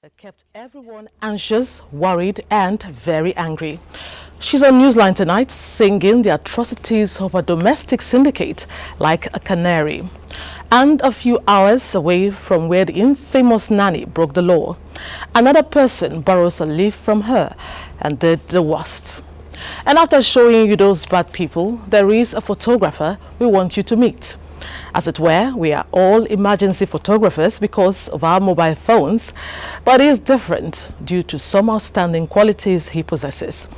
that kept everyone anxious, worried, and very angry. She's on Newsline tonight singing the atrocities of a domestic syndicate like a canary. And a few hours away from where the infamous nanny broke the law, another person borrows a leaf from her and did the worst. And after showing you those bad people, there is a photographer we want you to meet. As it were, we are all emergency photographers because of our mobile phones, but he is different due to some outstanding qualities he possesses.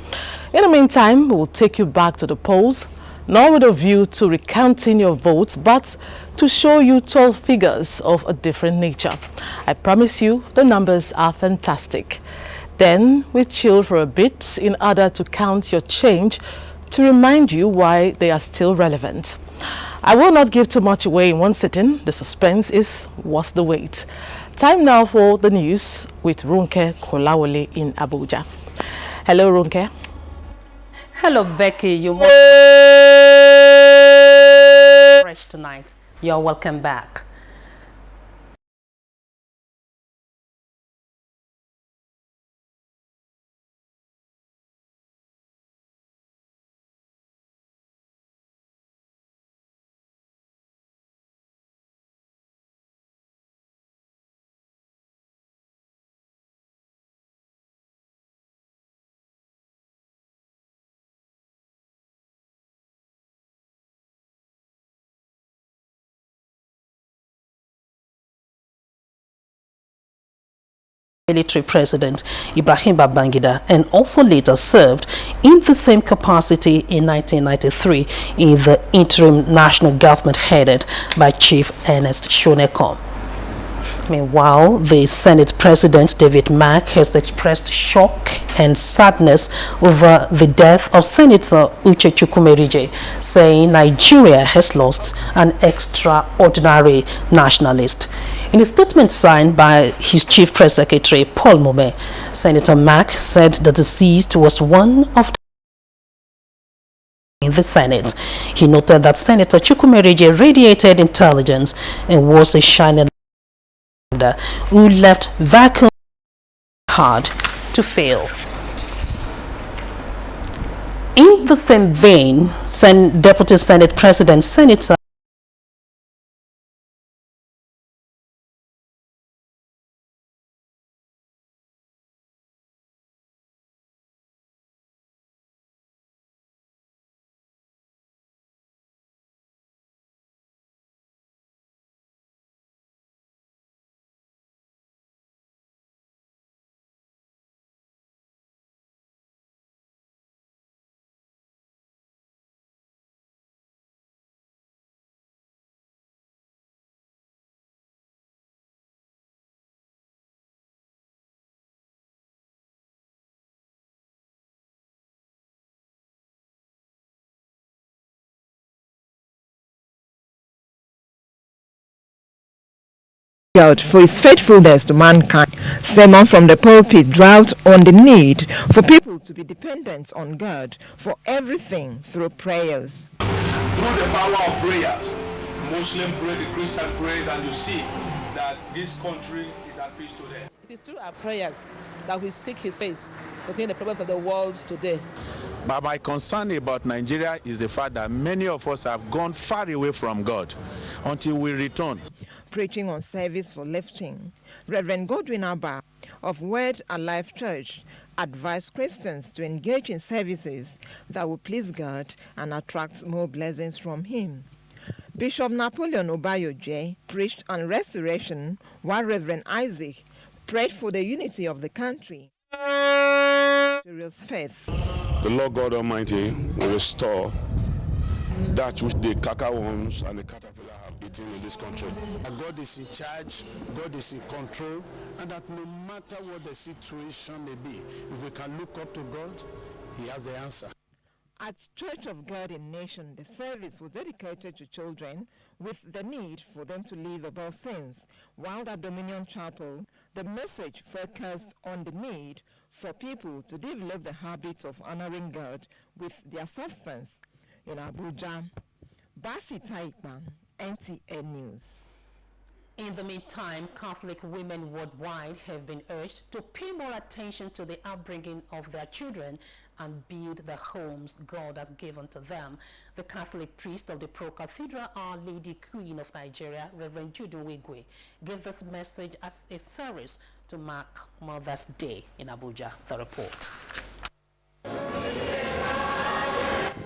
In the meantime, we'll take you back to the polls, not with a view to recounting your votes, but to show you tall figures of a different nature. I promise you, the numbers are fantastic. Then we chill for a bit in order to count your change to remind you why they are still relevant. I will not give too much away in one sitting. The suspense is worth the wait. Time now for the news with Runke Kolawole in Abuja. Hello, Runke. Hello, Becky. You must fresh tonight. You're welcome back. Military President Ibrahim Babangida, and also later served in the same capacity in 1993 in the interim national government headed by Chief Ernest Shonekom. Meanwhile, the Senate President David Mark has expressed shock and sadness over the death of Senator Uche Chukwumerije, saying Nigeria has lost an extraordinary nationalist. In a statement signed by his Chief Press Secretary, Paul Mume, Senator Mark said the deceased was one of in the Senate. He noted that Senator Chukwumerije radiated intelligence and was a shining leader who left vacuum hard to fill. In the same vein, Deputy Senate President Senator out for his faithfulness to mankind. Sermon from the pulpit dwelt on the need for people to be dependent on God for everything through prayers. Through the power of prayers, Muslim pray, the Christian prays, and you see that this country is at peace today. It is through our prayers that we seek his face concerning the problems of the world today. But my concern about Nigeria is the fact that many of us have gone far away from God until we return. Preaching on service for lifting, Reverend Godwin Abba of Word Alive Church advised Christians to engage in services that will please God and attract more blessings from him. Bishop Napoleon Obayoje preached on restoration, while Reverend Isaac prayed for the unity of the country. Serious faith. The Lord God Almighty will restore that which the cacaworms and the caterpillar have eaten in this country. God is in charge, God is in control, and that no matter what the situation may be, if we can look up to God, he has the answer. At Church of God in Nation, the service was dedicated to children with the need for them to live above sins, while at Dominion Chapel, the message focused on the need for people to develop the habits of honoring God with their substance. In Abuja, Basi Taikman, NTN News. In the meantime, Catholic women worldwide have been urged to pay more attention to the upbringing of their children and build the homes God has given to them. The Catholic priest of the Pro-Cathedral Our Lady Queen of Nigeria, Reverend Jennifer Igwe, gave this message as a service to mark Mother's Day in Abuja. The report.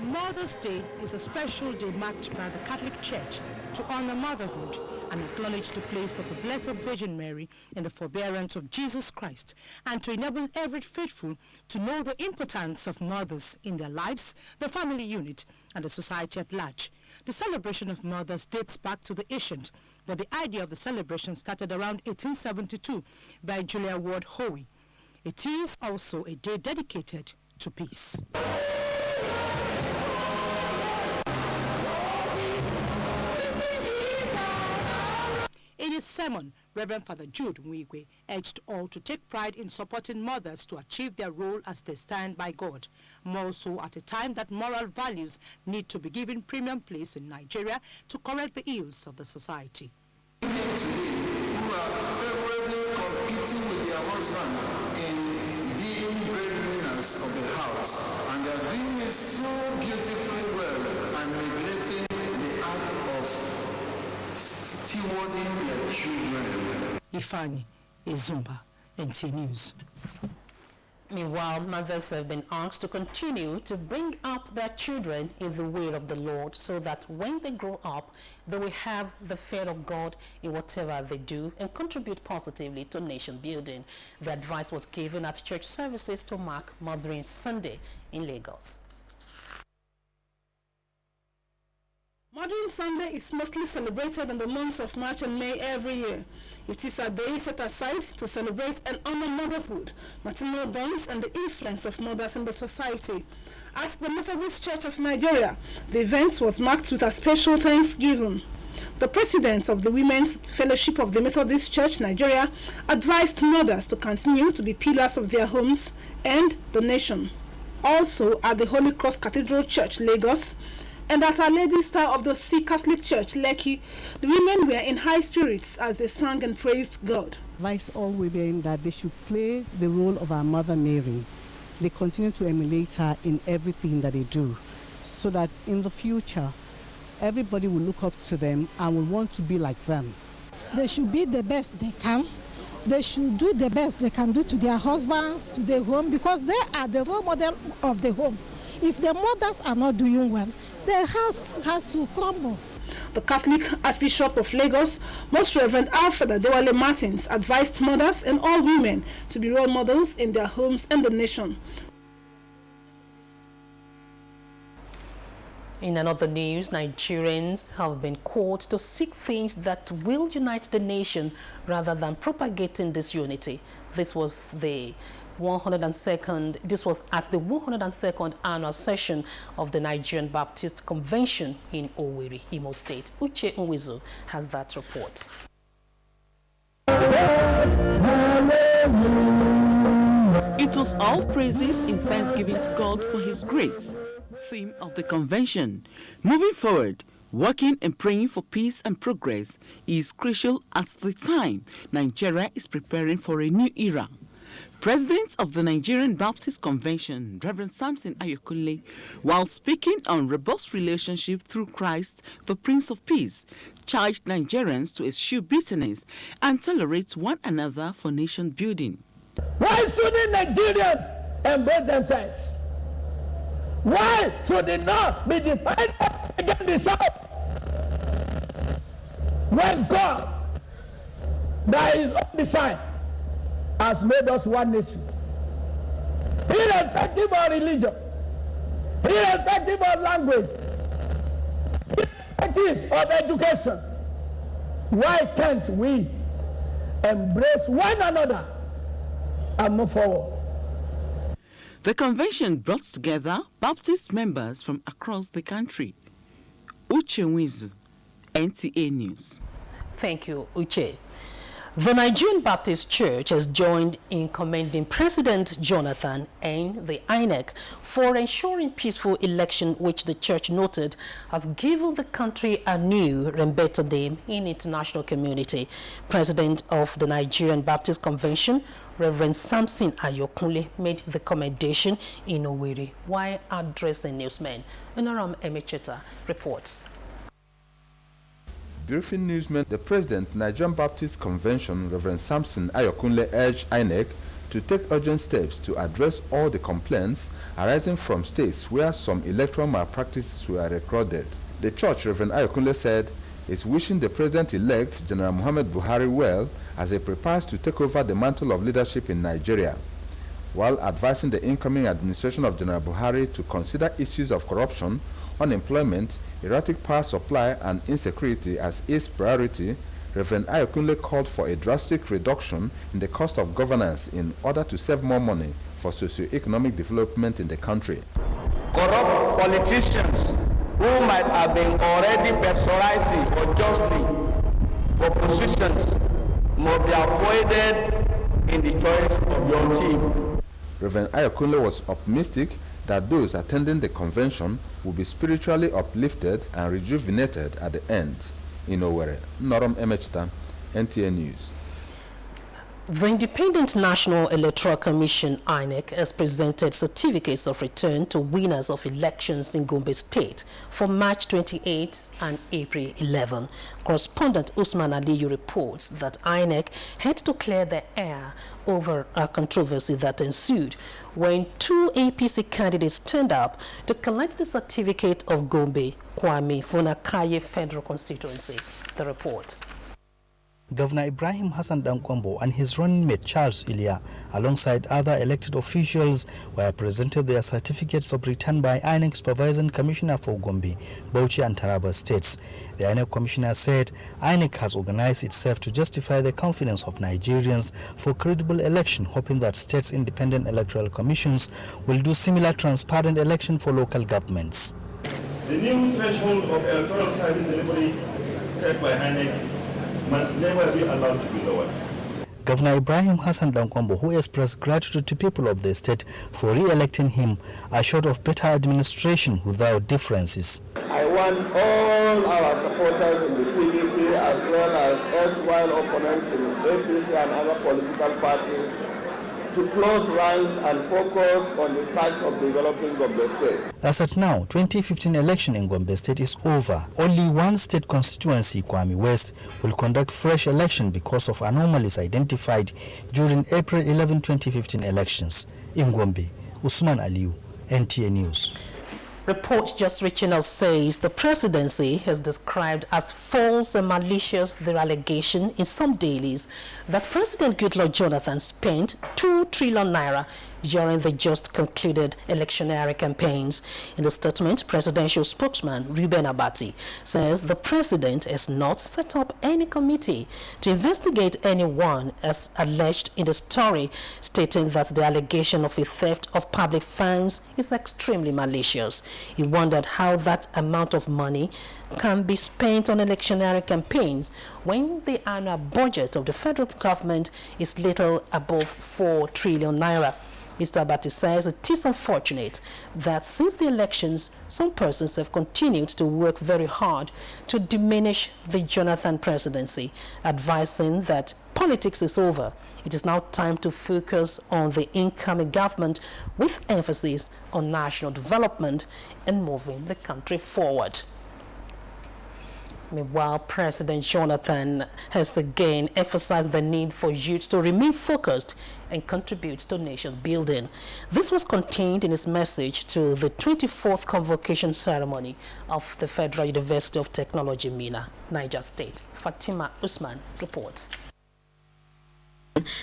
Mother's Day is a special day marked by the Catholic Church to honor motherhood and acknowledge the place of the Blessed Virgin Mary in the forbearance of Jesus Christ, and to enable every faithful to know the importance of mothers in their lives, the family unit, and the society at large. The celebration of mothers dates back to the ancient, but the idea of the celebration started around 1872 by Julia Ward Howe. It is also a day dedicated to peace. In his sermon, Reverend Father Jude Nwigwe urged all to take pride in supporting mothers to achieve their role as they stand by God, more so at a time that moral values need to be given premium place in Nigeria to correct the ills of the society. Women today who are favorably competing with their husband in being breadwinners of the house, and they are doing it so beautifully well and neglecting the art of stewarding their children. Ifani Izumba, NT News. Meanwhile, mothers have been asked to continue to bring up their children in the way of the Lord so that when they grow up, they will have the fear of God in whatever they do and contribute positively to nation building. The advice was given at church services to mark Mothering Sunday in Lagos. Mothering Sunday is mostly celebrated in the months of March and May every year. It is a day set aside to celebrate and honor motherhood, maternal bonds, and the influence of mothers in the society. At the Methodist Church of Nigeria, the event was marked with a special Thanksgiving. The president of the Women's Fellowship of the Methodist Church Nigeria advised mothers to continue to be pillars of their homes and the nation. Also, at the Holy Cross Cathedral Church, Lagos, and at Our Lady Star of the Sea Catholic Church, Lekki, the women were in high spirits as they sang and praised God. Advise all women that they should play the role of our Mother Mary. They continue to emulate her in everything that they do, so that in the future, everybody will look up to them and will want to be like them. They should be the best they can. They should do the best they can do to their husbands, to their home, because they are the role model of the home. If the mothers are not doing well, the house has to crumble. The Catholic Archbishop of Lagos, Most Reverend Alfred Adewale Martins, advised mothers and all women to be role models in their homes and the nation. In another news, Nigerians have been called to seek things that will unite the nation rather than propagating disunity. This was at the 102nd annual session of the Nigerian Baptist Convention in Owerri, Imo State. Uche Nwizu has that report. It was all praises in thanksgiving to God for His grace. Theme of the convention: moving forward, working and praying for peace and progress is crucial at the time Nigeria is preparing for a new era. President of the Nigerian Baptist Convention, Reverend Samson Ayokunle, while speaking on robust relationship through Christ, the Prince of Peace, charged Nigerians to eschew bitterness and tolerate one another for nation building. Why shouldn't Nigerians embrace themselves? Why should the North be divided against the South? When God, by His own design, has made us one nation, irrespective of religion, irrespective of language, irrespective of education. Why can't we embrace one another and move forward? The convention brought together Baptist members from across the country. Uche Nwizu, NTA News. Thank you, Uche. The Nigerian Baptist Church has joined in commending President Jonathan and the INEC for ensuring peaceful election, which the church noted has given the country a new and better name in international community. President of the Nigerian Baptist Convention, Reverend Samson Ayokunle, made the commendation in Owerri while addressing newsmen. Unaram Emecheta reports. Briefing newsmen, the President, Nigerian Baptist Convention, Reverend Samson Ayokunle, urged INEC to take urgent steps to address all the complaints arising from states where some electoral malpractices were recorded. The church, Reverend Ayokunle, said, is wishing the President-elect, General Muhammad Buhari, well as he prepares to take over the mantle of leadership in Nigeria, while advising the incoming administration of General Buhari to consider issues of corruption, unemployment, erratic power supply, and insecurity as its priority. Reverend Ayokunle called for a drastic reduction in the cost of governance in order to save more money for socio-economic development in the country. Corrupt politicians who might have been already personalizing unjustly for positions must be avoided in the choice of your team. Reverend Ayokunle was optimistic that those attending the convention will be spiritually uplifted and rejuvenated at the end. In Owerri, Norom Emechta, NTN News. The Independent National Electoral Commission, INEC, has presented certificates of return to winners of elections in Gombe State for March 28 and April 11. Correspondent Usman Aliyu reports that INEC had to clear the air over a controversy that ensued when two APC candidates turned up to collect the certificate of Gombe, Kwame Funakaye Federal Constituency. The report. Governor Ibrahim Hassan Dankwambo and his running mate Charles Ilia, alongside other elected officials, were presented their certificates of return by INEC Supervising Commissioner for Gombe, Bauchi and Taraba states. The INEC Commissioner said INEC has organized itself to justify the confidence of Nigerians for credible election, hoping that states' independent electoral commissions will do similar transparent election for local governments. The new threshold of electoral service delivery set by INEC must never be allowed to be lowered. Governor Ibrahim Hassan Dankwambo, who expressed gratitude to people of the state for re-electing him, assured of better administration without differences. I want all our supporters in the PDP as well as erstwhile opponents in APC and other political parties to close ranks and focus on the task of developing Gombe State. As at now, 2015 election in Gombe State is over. Only one state constituency, Kwame West, will conduct fresh election because of anomalies identified during April 11, 2015 elections. In Gombe, Usman Aliyu, NTA News. Report just reaching us says the presidency has described as false and malicious the allegation in some dailies that President Goodluck Jonathan spent 2 trillion naira during the just concluded electionary campaigns. In the statement, presidential spokesman Reuben Abati says the president has not set up any committee to investigate anyone as alleged in the story, stating that the allegation of a theft of public funds is extremely malicious. He wondered how that amount of money can be spent on electionary campaigns when the annual budget of the federal government is little above 4 trillion naira. Mr. Abati says it is unfortunate that since the elections, some persons have continued to work very hard to diminish the Jonathan presidency, advising that politics is over. It is now time to focus on the incoming government with emphasis on national development and moving the country forward. Meanwhile, President Jonathan has again emphasized the need for youth to remain focused and contribute to nation building. This was contained in his message to the 24th convocation ceremony of the Federal University of Technology, Minna, Niger State. Fatima Usman reports.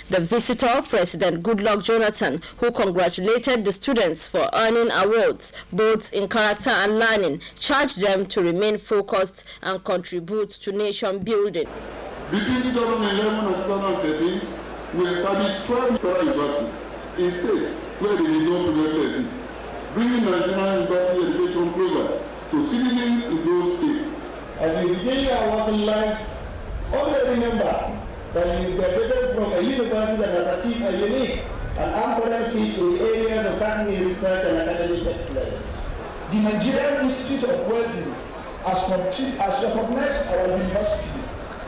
The visitor, President Goodluck Jonathan, who congratulated the students for earning awards, both in character and learning, charged them to remain focused and contribute to nation building. Between 2011 and 2013, we established 12 federal universities in states where they did not previously exist, bringing Nigerian university education closer to citizens in those states. As you begin your working life, always remember that you graduated from a university that has achieved a unique and unparalleled feat in the areas of cutting-edge research and academic excellence. The Nigerian Institute of Wellbeing has recognized our university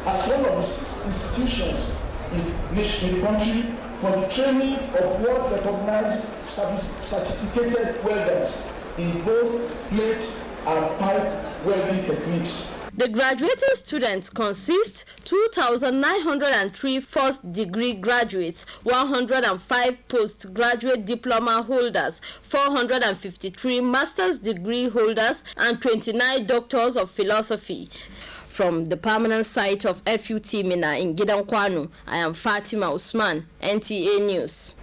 as one of the 6 institutions in the country for the training of world-recognized certificated welders in both plate and pipe welding techniques. The graduating students consist 2,903 first-degree graduates, 105 postgraduate diploma holders, 453 master's degree holders, and 29 doctors of philosophy. From the permanent site of FUT Mina in Gidankwanu, I am Fatima Usman, NTA News.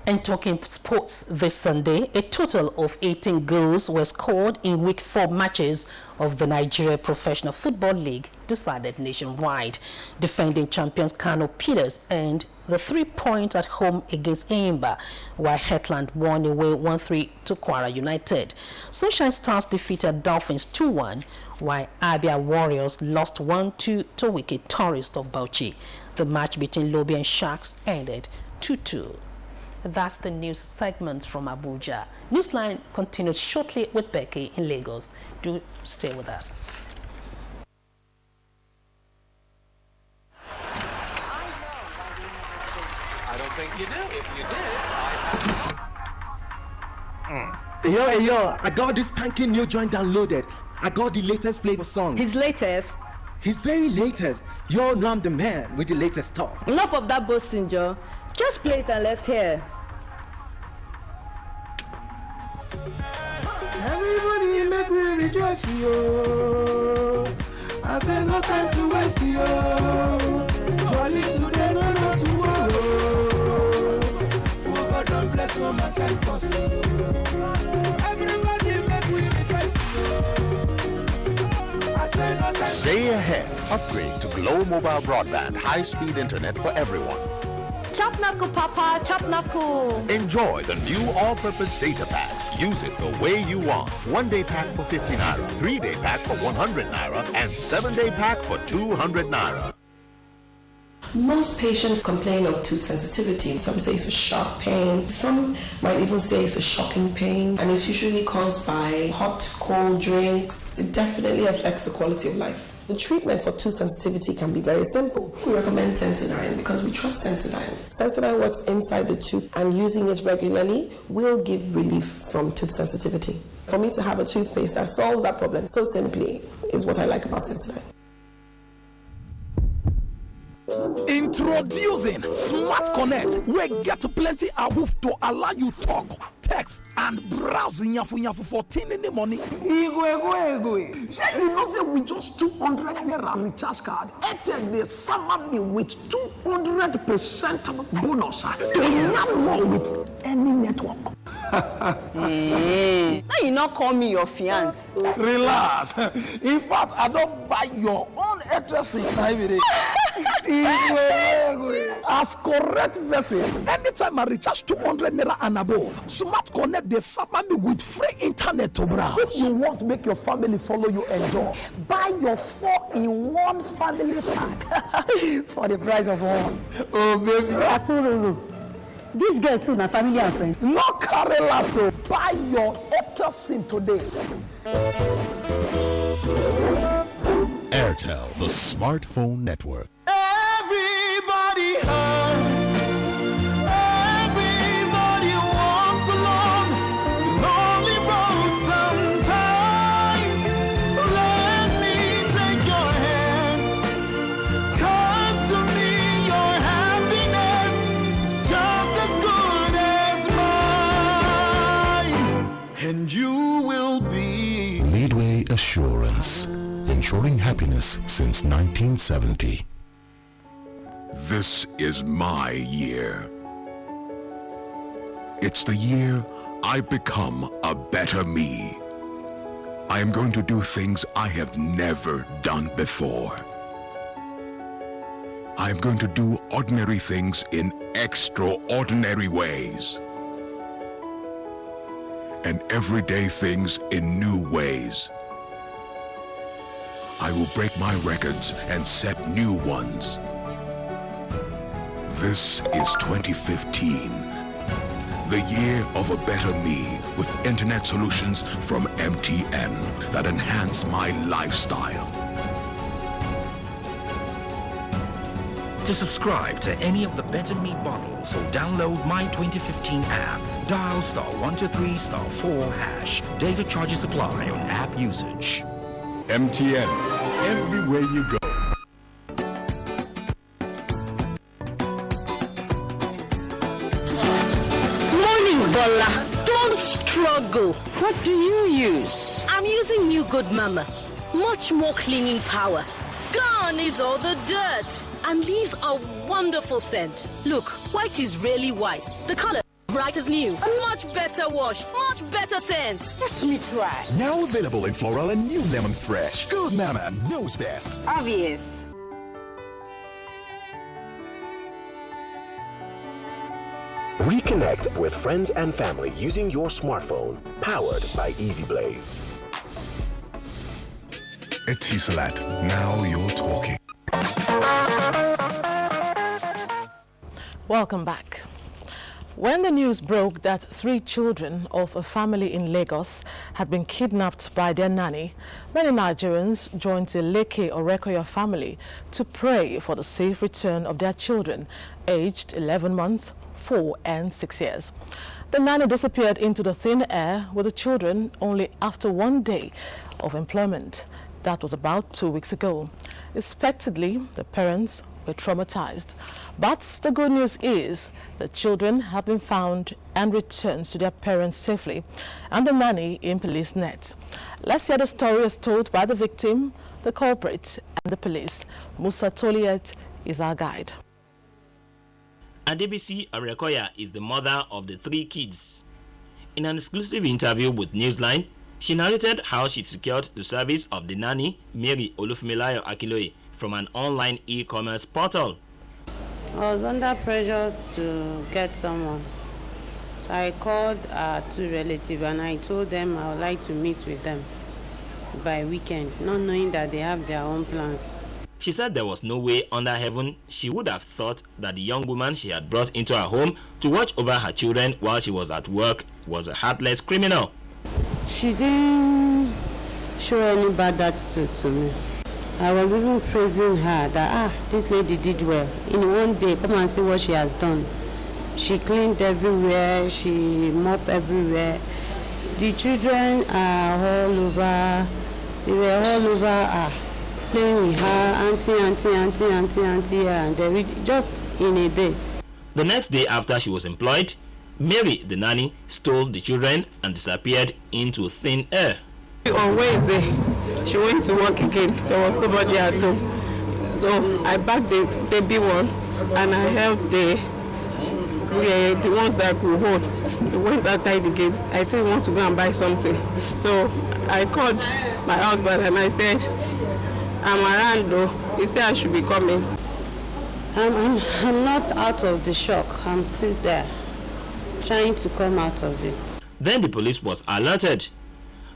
And talking sports this Sunday, a total of 18 goals were scored in Week 4 matches of the Nigeria Professional Football League decided nationwide. Defending champions Kano Pillars earned the 3 points at home against Eimba, while Heartland won away 1-3 to Kwara United. Sunshine Stars defeated Dolphins 2-1, while Abia Warriors lost 1-2 to Wicked Tourist of Bauchi. The match between Lobby and Sharks ended 2-2. That's the news segment from Abuja. Newsline continues shortly with Becky in Lagos. Do stay with us. I don't think you do. If you did, Yo, I got this spanking new joint downloaded. I got the latest flavor song. His latest? His very latest. You all know I'm the man with the latest stuff. Enough of that boasting, Joe. Just play it and let's hear. Everybody make me rejoice, yo. I say no time to waste, yo. Body today, no tomorrow. Oh, God don't bless no man can cause you. Everybody make me rejoice, yo. I say no time. Stay ahead. Upgrade to Glow Mobile Broadband, high-speed internet for everyone. Chop knuckle, Papa, chop knuckle. Enjoy the new all-purpose data packs. Use it the way you want. 1-day pack for 50 naira, 3-day pack for 100 naira, and 7-day pack for 200 naira. Most patients complain of tooth sensitivity. Some say it's a sharp pain. Some might even say it's a shocking pain, and it's usually caused by hot, cold drinks. It definitely affects the quality of life. The treatment for tooth sensitivity can be very simple. We recommend Sensodyne because we trust Sensodyne. Sensodyne works inside the tooth, and using it regularly will give relief from tooth sensitivity. For me to have a toothpaste that solves that problem so simply is what I like about Sensodyne. Introducing Smart Connect, where get plenty awoof to allow you talk, text, and browse nyafu for 10 in the morning. Igwe. Say you know say with just 200 naira recharge card, Airtel they summon me with 200% bonus to yam more with any network. Hey, now you not call me your fiance. Relax. In fact, I don't buy your own address. As correct vessel. Anytime I recharge 200 naira and above, Smart Connect they summon me with free internet to browse. If you want to make your family follow you enjoy, buy your 4-in-1 family pack for the price of one. Oh baby. This girl too, na family and friends. No carry last. Buy your Airtel SIM today. Airtel, the smartphone network. Everybody hurts. Everybody walks along the lonely road sometimes. Let me take your hand, 'cause to me your happiness is just as good as mine. And you will be Midway Assurance, ensuring happiness since 1970. This is my year. It's the year I become a better me. I am going to do things I have never done before. I am going to do ordinary things in extraordinary ways. And everyday things in new ways. I will break my records and set new ones. This is 2015, the year of a better me with internet solutions from MTN that enhance my lifestyle. To subscribe to any of the Better Me bundles or download my 2015 app, dial *123 *4#. Data charges apply on app usage. MTN, everywhere you go. Morning, Bola. Don't struggle. What do you use? I'm using New Good Mama. Much more cleaning power. Gone is all the dirt. And leaves a wonderful scent. Look, white is really white. The color bright as new. A much better wash. Much better scent. Let me try. Now available in floral and new lemon fresh. Good Mama knows best. Obvious. Reconnect with friends and family using your smartphone. Powered by Easy Blaze. Etisalat, now you're talking. Welcome back. When the news broke that 3 children of a family in Lagos had been kidnapped by their nanny, many Nigerians joined the Leke Orekoya family to pray for the safe return of their children, aged 11 months, 4 and 6 years. The nanny disappeared into the thin air with the children only after 1 day of employment. That was about 2 weeks ago. Expectedly, the parents were traumatized. But the good news is the children have been found and returned to their parents safely, and the nanny in police nets. Let's hear the story as told by the victim, the culprits, and the police. Musa Toliet is our guide. Adebisi Orekoya is the mother of the 3 kids. In an exclusive interview with Newsline, she narrated how she secured the service of the nanny, Mary Olufumilayo Akinloye, from an online e-commerce portal. I was under pressure to get someone. So I called 2 relatives and I told them I would like to meet with them by weekend, not knowing that they have their own plans. She said there was no way under heaven she would have thought that the young woman she had brought into her home to watch over her children while she was at work was a heartless criminal. She didn't show any bad attitude to me. I was even praising her that, this lady did well. In 1 day, come and see what she has done. She cleaned everywhere, she mopped everywhere. The children are all over, they were all over playing with her, auntie, and they just in a day. The next day after she was employed, Mary, the nanny, stole the children and disappeared into thin air. On Wednesday, she went to work again. There was nobody at home. So I backed the baby one and I helped the ones that could hold. They went outside the gate. I said, I want to go and buy something. So I called my husband and I said, I'm around though. He said I should be coming. I'm not out of the shock. I'm still there, trying to come out of it. Then the police was alerted.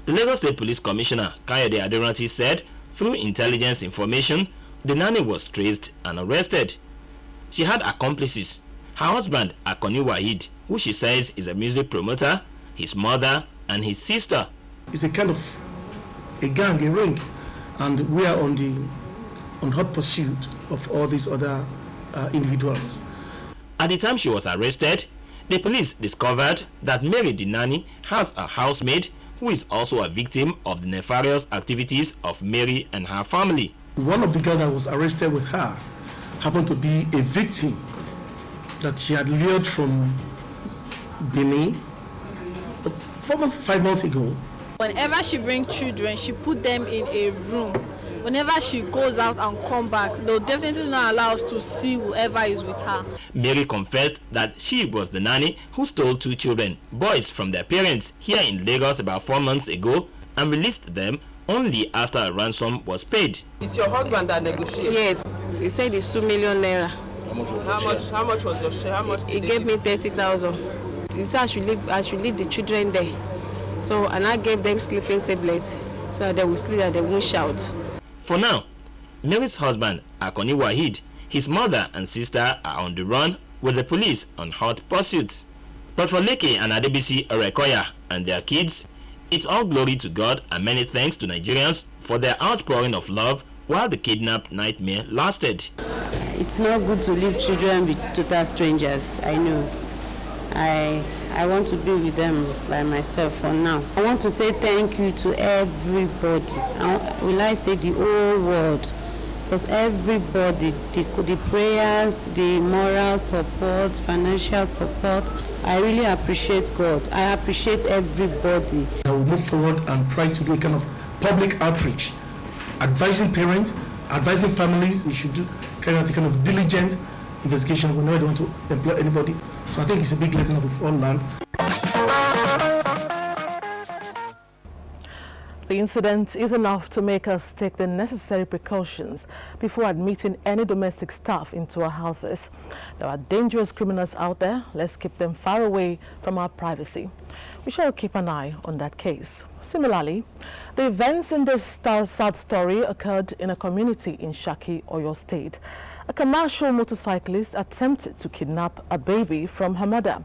The Lagos State Police Commissioner, Kayode Aderanti, said through intelligence information, the nanny was traced and arrested. She had accomplices. Her husband, Akoni Wahid, who she says is a music promoter, his mother, and his sister. It's a kind of a gang, a ring, and we are on hot pursuit of all these other individuals. At the time she was arrested, the police discovered that Mary the nanny has a housemaid who is also a victim of the nefarious activities of Mary and her family. One of the girls that was arrested with her happened to be a victim that she had lured from Benin almost 5 months ago. Whenever she brings children, she put them in a room. Whenever she goes out and come back, they'll definitely not allow us to see whoever is with her. Mary confessed that she was the nanny who stole 2 children, boys, from their parents here in Lagos about 4 months ago and released them only after a ransom was paid. It's your husband that negotiates? Yes. He said it's 2 million naira. How much was your share? He gave me 30,000. He said I should leave the children there. So, and I gave them sleeping tablets so that they will sleep and they won't shout. For now, Mary's husband, Akoni Wahid, His mother and sister are on the run with the police on hot pursuits. But for Leke and Adebisi Orekoya and their kids, it's all glory to God and many thanks to Nigerians for their outpouring of love while the kidnap nightmare lasted. It's not good to leave children with total strangers, I know. I want to be with them by myself for now. I want to say thank you to everybody. Will I say the whole world? Because everybody, the prayers, the moral support, financial support, I really appreciate God. I appreciate everybody. I will move forward and try to do a kind of public outreach, advising parents, advising families. They should carry out a kind of diligent investigation whenever they want to employ anybody. So I think it's a big lesson that we've all learned. The incident is enough to make us take the necessary precautions before admitting any domestic staff into our houses. There are dangerous criminals out there. Let's keep them far away from our privacy. We shall keep an eye on that case. Similarly, the events in this sad story occurred in a community in Shaki, Oyo State. A commercial motorcyclist attempted to kidnap a baby from her mother.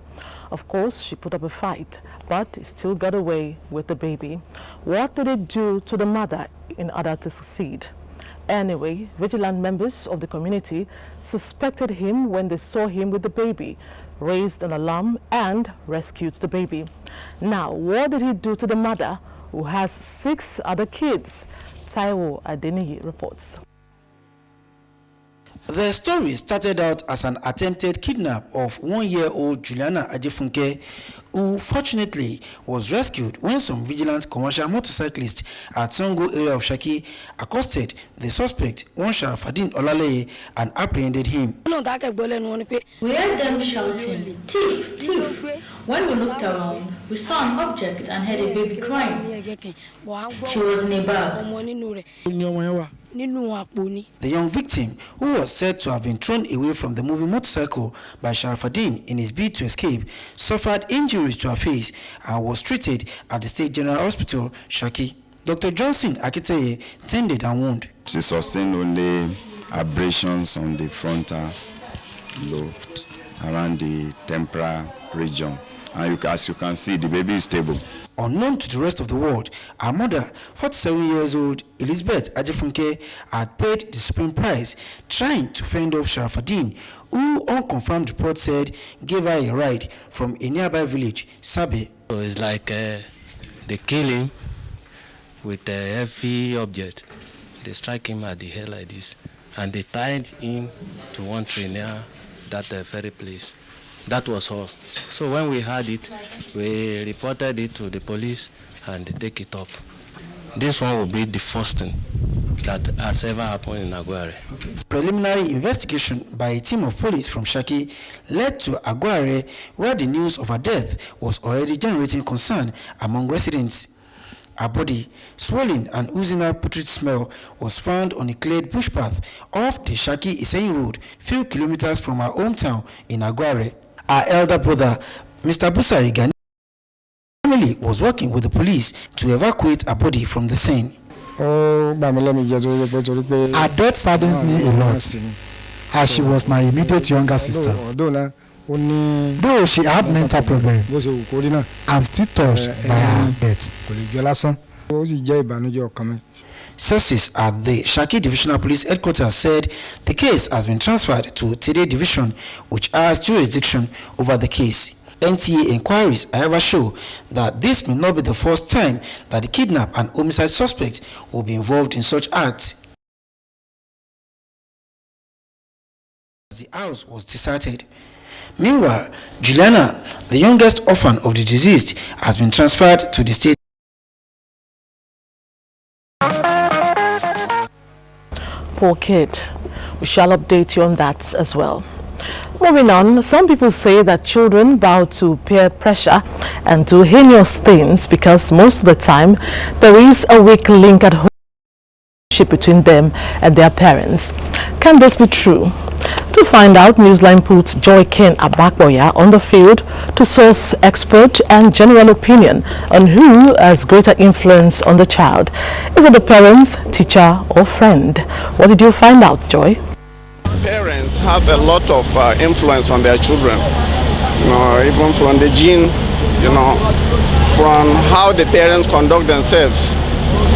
Of course, she put up a fight, but still got away with the baby. What did it do to the mother in order to succeed? Anyway, vigilant members of the community suspected him when they saw him with the baby, raised an alarm and rescued the baby. Now, what did he do to the mother, who has 6 other kids? Taiwo Adeniyi reports. The story started out as an attempted kidnap of 1-year-old Juliana Ajefunke, who fortunately was rescued when some vigilant commercial motorcyclists at Songo area of Shaki accosted the suspect, one Sharafadin Olaleye, and apprehended him. We heard them shouting, "Thief, thief!" When we looked around, we saw an object and heard a baby crying. She was in a bag. The young victim, who was said to have been thrown away from the moving motorcycle by Sharafadin in his bid to escape, suffered injuries to her face and was treated at the State General Hospital, Shaki. Dr. Johnson Akiteye tended her wound. She sustained only abrasions on the frontal lobe around the temporal region. And as you can see, the baby is stable. Unknown to the rest of the world, her mother, 47 years old Elizabeth Ajefunke, had paid the supreme price trying to fend off Sharafadin, who unconfirmed report said gave her a ride from a nearby village, Sabe. So it's like they kill him with a heavy object. They strike him at the head like this, and they tied him to one tree near that very place. That was all. So when we had it, we reported it to the police and they take it up. This one will be the first thing that has ever happened in Aguare. Preliminary investigation by a team of police from Shaki led to Aguare, where the news of her death was already generating concern among residents. Her body, swollen and oozing out putrid smell, was found on a cleared bush path off the Shaki-Iseyin Road, few kilometers from her hometown in Aguare. Her elder brother, Mr. Busari Gani, family was working with the police to evacuate her body from the scene. Her death saddens me a lot, as she was my immediate younger sister. Though she had mental problems, I'm still touched by her death. Sources at the Shaki Divisional Police Headquarters said the case has been transferred to Tede Division, which has jurisdiction over the case. NTA inquiries, however, show that this may not be the first time that the kidnap and homicide suspect will be involved in such acts. The house was deserted. Meanwhile, Juliana, the youngest orphan of the deceased, has been transferred to the state. Poor kid. We shall update you on that as well. Moving on, some people say that children bow to peer pressure and do heinous things because most of the time there is a weak link at home between them and their parents. Can this be true? To find out, Newsline puts Joy Ken Abakboya on the field to source expert and general opinion on who has greater influence on the child. Is it the parents, teacher, or friend? What did you find out, Joy? Parents have a lot of influence on their children, even from the gene, from how the parents conduct themselves.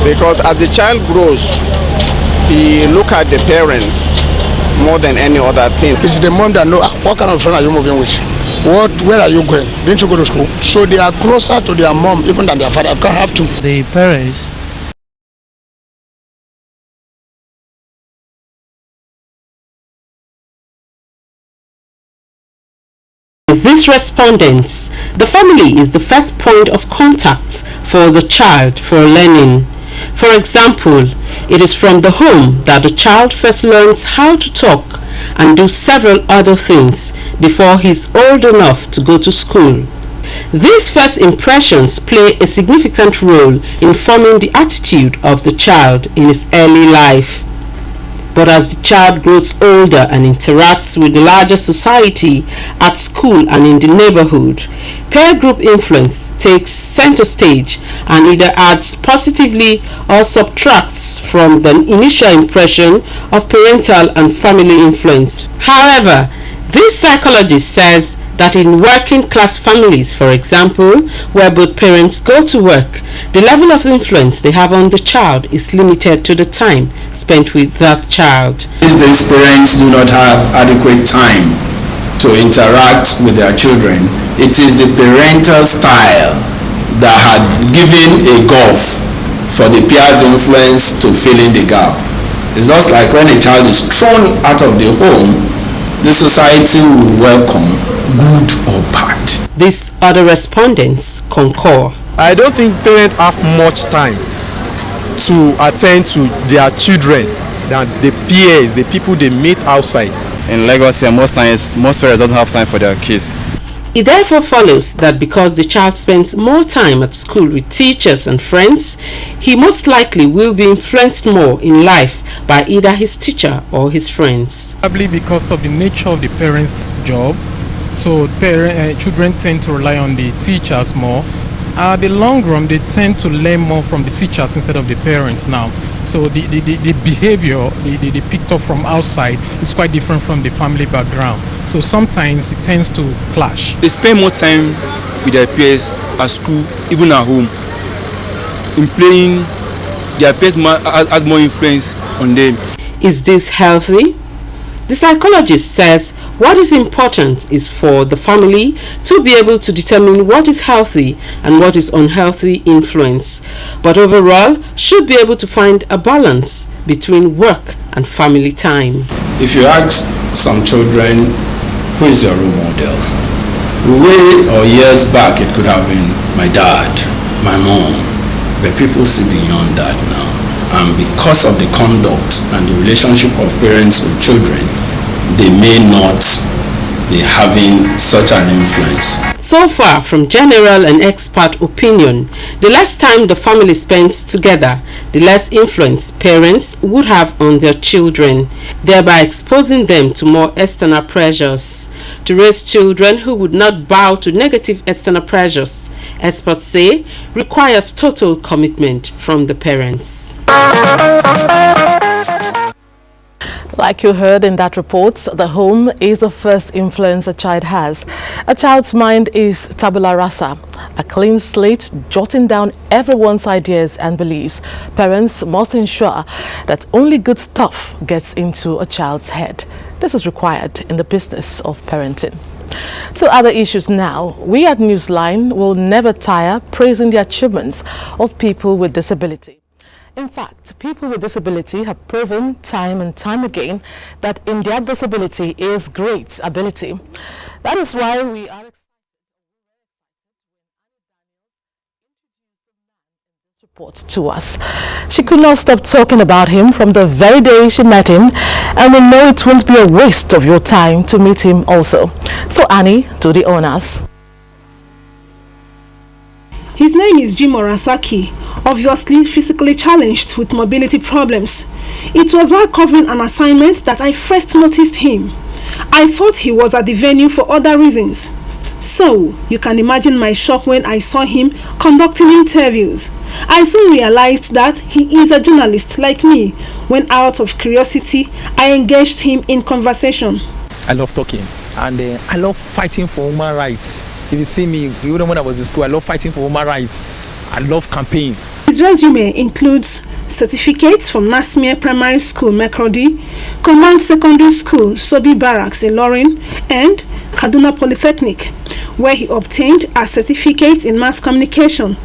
Because as the child grows, he look at the parents more than any other thing. It's the mom that know what kind of friend are you moving with? Where are you going? Didn't you go to school? So they are closer to their mom even than their father. Can't have to. The parents. These respondents, the family is the first point of contact for the child for learning. For example, it is from the home that the child first learns how to talk and do several other things before he is old enough to go to school. These first impressions play a significant role in forming the attitude of the child in his early life. But as the child grows older and interacts with the larger society at school and in the neighborhood, peer group influence takes center stage and either adds positively or subtracts from the initial impression of parental and family influence. However, this psychologist says that in working class families, for example, where both parents go to work, the level of influence they have on the child is limited to the time spent with that child. These parents do not have adequate time to interact with their children. It is the parental style that had given a gulf for the peers' influence to fill in the gap. It's just like when a child is thrown out of the home, the society will welcome, good or bad. These other respondents concur. I don't think parents have much time to attend to their children than the peers, the people they meet outside. In Lagos here, most parents doesn't have time for their kids. It therefore follows that because the child spends more time at school with teachers and friends, he most likely will be influenced more in life by either his teacher or his friends. Probably because of the nature of the parents' job, so children tend to rely on the teachers more. At the long run, they tend to learn more from the teachers instead of the parents now. So the behavior they picked up from outside is quite different from the family background. So sometimes it tends to clash. They spend more time with their peers at school, even at home. In playing, their peers has more influence on them. Is this healthy? The psychologist says what is important is for the family to be able to determine what is healthy and what is unhealthy influence, but overall should be able to find a balance between work and family time. If you ask some children, who is your role model? Way or years back it could have been my dad, my mom, but people see beyond that now. And because of the conduct and the relationship of parents with children, they may not be having such an influence. So far from general and expert opinion, the less time the family spends together, the less influence parents would have on their children, thereby exposing them to more external pressures. To raise children who would not bow to negative external pressures, experts say, requires total commitment from the parents. Like you heard in that report, the home is the first influence a child has. A child's mind is tabula rasa, a clean slate jotting down everyone's ideas and beliefs. Parents must ensure that only good stuff gets into a child's head. This is required in the business of parenting. So other issues now. We at Newsline will never tire praising the achievements of people with disability. In fact, people with disability have proven time and time again that in their disability is great ability. That is why we are excited to report to us. She could not stop talking about him from the very day she met him, and we know it won't be a waste of your time to meet him also. So Annie, to the honors. His name is Jim Orasaki, obviously physically challenged with mobility problems. It was while covering an assignment that I first noticed him. I thought he was at the venue for other reasons. So, you can imagine my shock when I saw him conducting interviews. I soon realized that he is a journalist like me. When out of curiosity, I engaged him in conversation. I love talking and I love fighting for human rights. If you see me, even when I was in school, I love fighting for human rights. I love campaign. His resume includes certificates from Nasmia Primary School, Makurdi, Command Secondary School, Sobi Barracks, Ilorin, and Kaduna Polytechnic, where he obtained a certificate in mass communication.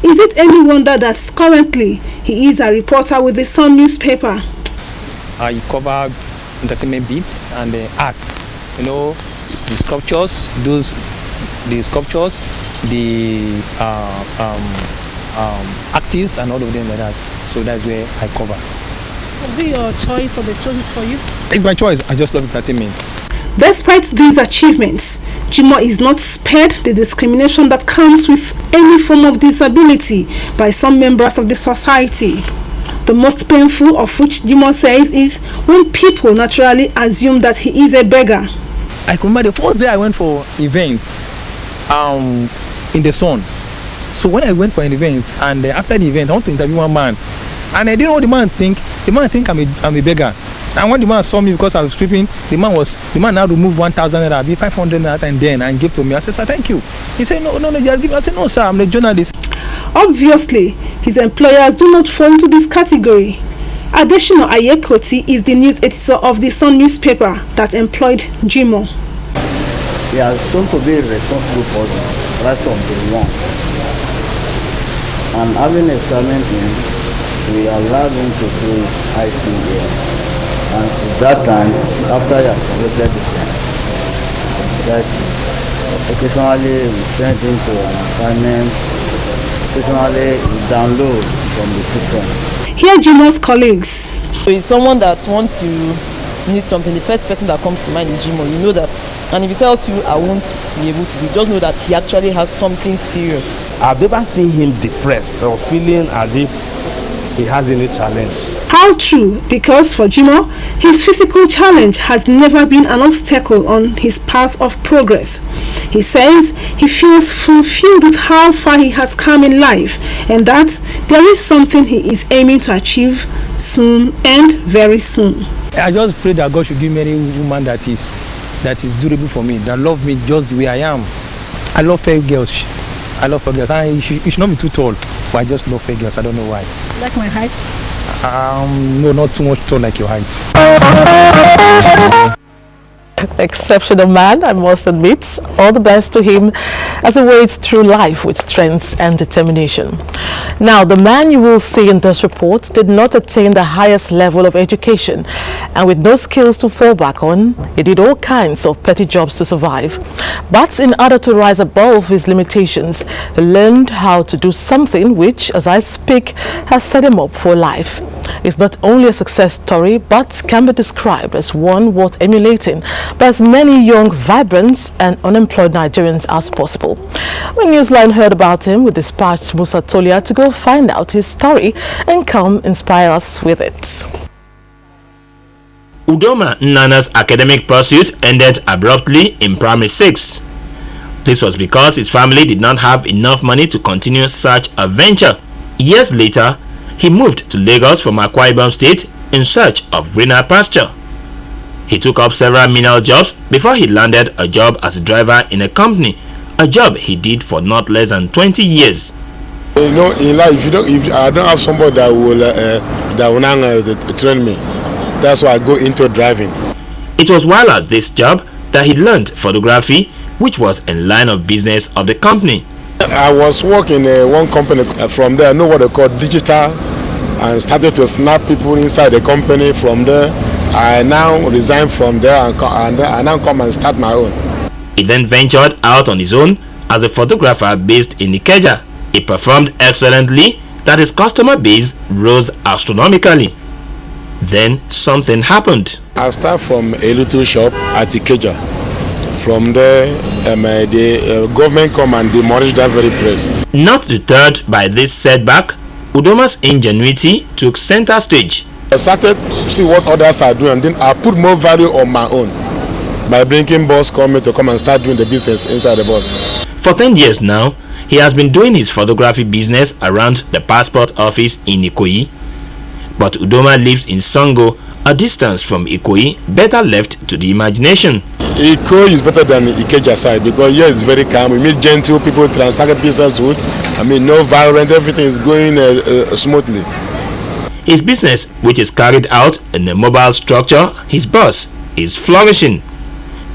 Is it any wonder that currently he is a reporter with the Sun newspaper? I cover entertainment beats and arts. You know, the sculptures, the actors and all of them like that. So that's where I cover. Was it your choice or they chose it for you? It's my choice. I just love entertainment. Despite these achievements, Jimoh is not spared the discrimination that comes with any form of disability by some members of the society. The most painful of which Jimoh says is when people naturally assume that he is a beggar. I remember the first day I went for events in the sun. So when I went for an event and after the event I want to interview one man and I didn't know what the man think. The man think I'm a beggar. And when the man saw me because I was stripping, the man now removed 1,000 naira, be 500 naira and then and gave to me. I said, sir, thank you. He said, no, just give me. I said, no, sir, I'm a journalist. Obviously, his employers do not fall into this category. Additional Ayekoti is the news editor of the Sun newspaper that employed Jimoh. He has shown to be a responsible person right from day one. And having examined him, we allowed him to do his ICA. And since that time, after he has completed the time, occasionally we send him to an assignment, occasionally we download from the system. Here Jimoh's colleagues. So it's someone that wants to need something, the first person that comes to mind is Jimoh. You know that. And if he tells you, I won't be able to do, just know that he actually has something serious. I've never seen him depressed or feeling as if he has any challenge. How true, because for Jimoh, his physical challenge has never been an obstacle on his path of progress. He says he feels fulfilled with how far he has come in life and that there is something he is aiming to achieve soon and very soon. I just pray that God should give me any woman that is durable for me, that love me just the way I am. I love fair girls. And you should not be too tall, but I just love fair girls. I don't know why. Like my height? No, not too much tall like your height. Exceptional man, I must admit. All the best to him as he wades through life with strength and determination. Now, the man you will see in this report did not attain the highest level of education, and with no skills to fall back on, he did all kinds of petty jobs to survive. But in order to rise above his limitations, he learned how to do something which, as I speak, has set him up for life. It's not only a success story, but can be described as one worth emulating by as many young, vibrant and unemployed Nigerians as possible. When Newsline heard about him, we dispatched Musa Tolia to go find out his story and come inspire us with it. Udoma Nana's academic pursuit ended abruptly in primary 6. This was because his family did not have enough money to continue such a venture. Years later, he moved to Lagos from Akwa Ibom State in search of greener pasture. He took up several menial jobs before he landed a job as a driver in a company, a job he did for not less than 20 years. You know, in life, if I don't have somebody that will train me, that's why I go into driving. It was while at this job that he learned photography, which was in line of business of the company. I was working in one company. From there, I know what they call digital, and started to snap people inside the company. From there, I now resigned from there and I now come and start my own. He then ventured out on his own as a photographer based in Ikeja. He performed excellently that his customer base rose astronomically. Then something happened. I started from a little shop at Ikeja. From there, the government come and demolish that very place. Not deterred by this setback, Udoma's ingenuity took center stage. I started to see what others are doing, and then I put more value on my own. by bringing boss come to come and start doing the business inside the bus. For 10 years now, he has been doing his photography business around the passport office in Ikoyi. But Udoma lives in Sango, a distance from Ikoyi, better left to the imagination. Ikoyi is better than Ikeja side because here it's very calm. We meet gentle people, transact business with. I mean, no violence, everything is going smoothly. His business, which is carried out in a mobile structure, his bus, is flourishing.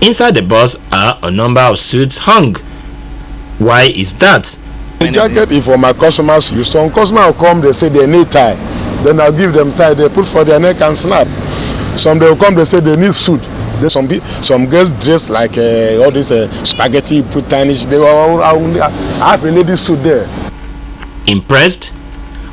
Inside the bus are a number of suits hung. Why is that? The jacket is for my customers use. Some customers will come, they say they need tie. Then I'll give them tie, they put for their neck and snap. Some they will come, they say they need suit. There's some girls dress like all this spaghetti, put tiny. They I have a lady suit there. Impressed?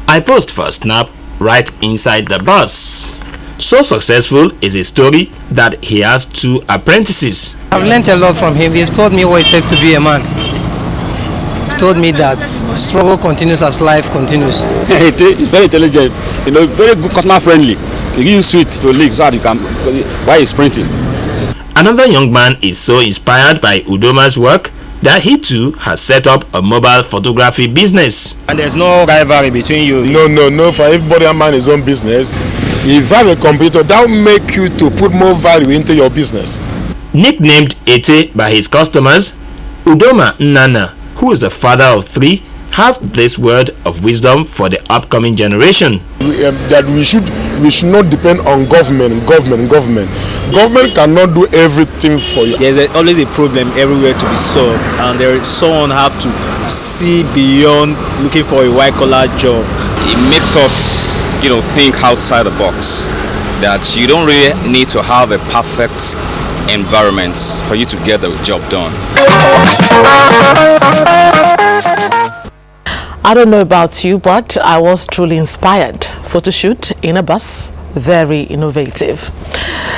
I posed for a snap right inside the bus. So successful is his story that he has 2 apprentices. I've learned a lot from him. He's taught me what it takes to be a man. He told me that struggle continues as life continues. He's very intelligent, very good, customer friendly. He gives you sweet to lick so that you can, while he's sprinting. Another young man is so inspired by Udoma's work that he too has set up a mobile photography business. And there's no rivalry between you? No. For everybody man his own business. If you have a computer, that will make you to put more value into your business. Nicknamed Ete by his customers, Udoma Nana, who is the father of 3, has this word of wisdom for the upcoming generation. That we should not depend on government. Government cannot do everything for you. There's always a problem everywhere to be solved, and someone have to see beyond looking for a white collar job. It makes us, think outside the box. That you don't really need to have a perfect environment for you to get the job done. I don't know about you, but I was truly inspired. Photo shoot in a bus, very innovative.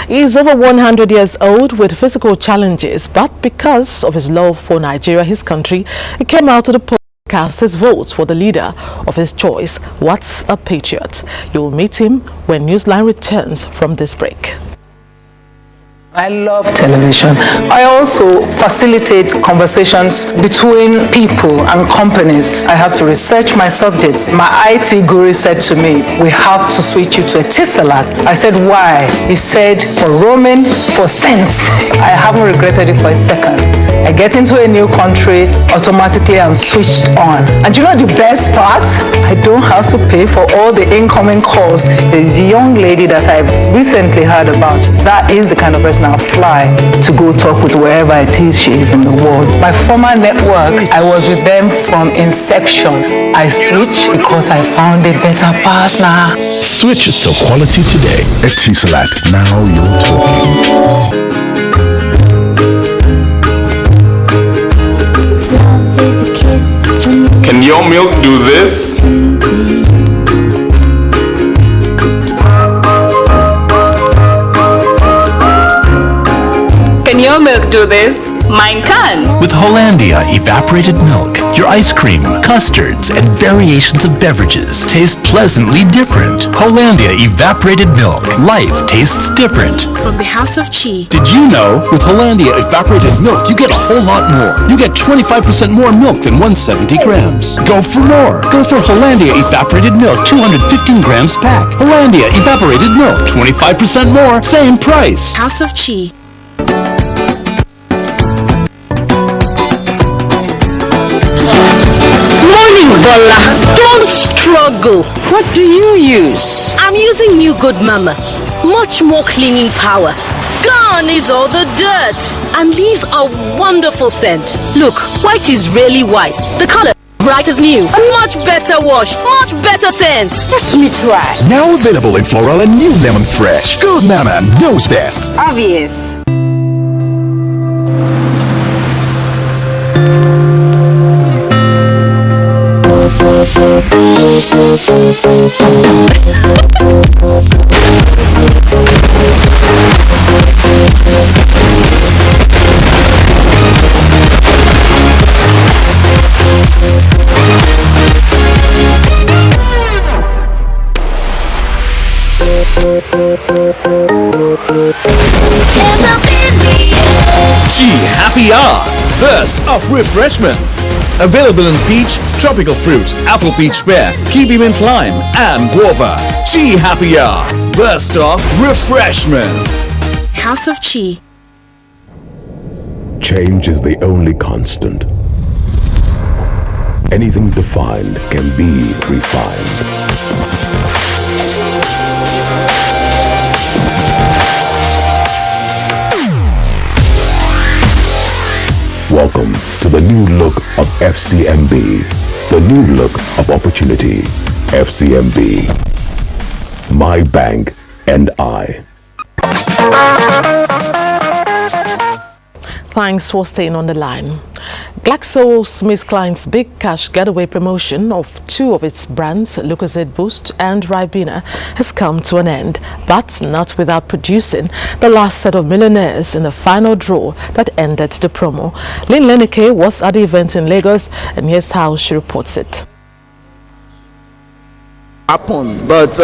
He's over 100 years old with physical challenges, but because of his love for Nigeria, his country, he came out to the polls to cast his vote for the leader of his choice. What's a patriot? You'll meet him when Newsline returns from this break. I love television. I also facilitate conversations between people and companies. I have to research my subjects. My IT guru said to me, we have to switch you to a Etisalat. I said, why? He said, for roaming, for sense. I haven't regretted it for a second. I get into a new country, automatically I'm switched on. And you know the best part? I don't have to pay for all the incoming calls. There's a young lady that I've recently heard about. That is the kind of person I'll fly to go talk with wherever it is she is in the world. My former network, I was with them from inception. I switched because I found a better partner. Switch to quality today. Etisalat, now you're talking. Can your milk do this? Can your milk do this? Mine can. With Hollandia evaporated milk, your ice cream, custards, and variations of beverages taste pleasantly different. Hollandia evaporated milk. Life tastes different. From the House of Chi. Did you know with Hollandia evaporated milk, you get a whole lot more? You get 25% more milk than 170 grams. Go for more. Go for Hollandia evaporated milk, 215 grams pack. Hollandia evaporated milk, 25% more, same price. House of Chi. Bola, don't struggle. What do you use? I'm using New Good Mama. Much more cleaning power. Gone is all the dirt. And leaves a wonderful scent. Look, white is really white. The color bright as new. A much better wash. Much better scent. Let me try. Now available in floral and new lemon fresh. Good Mama knows best. Obvious. Hands up in the air. Chi Happy Hour, burst of refreshment. Available in peach, tropical fruit, apple peach pear, kiwi mint lime, and guava. Chi Happy Hour, burst of refreshment. House of Chi. Change is the only constant. Anything defined can be refined. Welcome to the new look of FCMB, the new look of opportunity. FCMB, my bank and I. Thanks for staying on the line. GlaxoSmithKline's big cash getaway promotion of two of its brands, Lucozade Boost and Ribena, has come to an end, but not without producing the last set of millionaires in the final draw that ended the promo. Lynn Lenike was at the event in Lagos, and here's how she reports it. Happen, but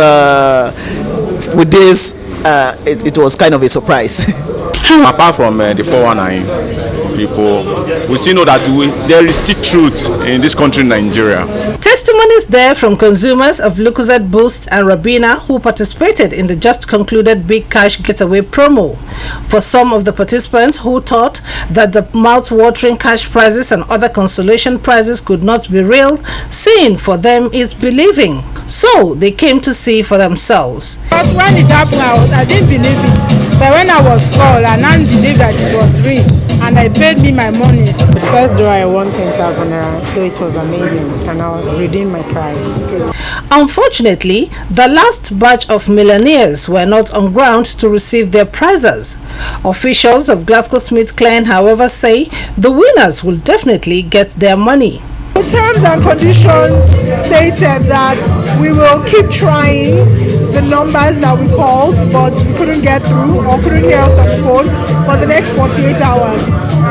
with this, it was kind of a surprise. Apart from the 419 people, we still know that there is still truth in this country, Nigeria. Testimonies there from consumers of Lucozade Boost and Ribena who participated in the just concluded Big Cash Getaway promo. For some of the participants who thought that the mouth-watering cash prizes and other consolation prizes could not be real, seeing for them is believing. So they came to see for themselves. But when it happened, I didn't believe it. But when I was called, I now believed that it was real, and I paid me my money. The first draw I won 10,000 naira, so it was amazing, and I was redeeming my prize. Unfortunately, the last batch of millionaires were not on ground to receive their prizes. Officials of GlaxoSmithKline, however, say the winners will definitely get their money. The terms and conditions stated that we will keep trying the numbers that we called, but we couldn't get through or couldn't hear us on the phone for the next 48 hours.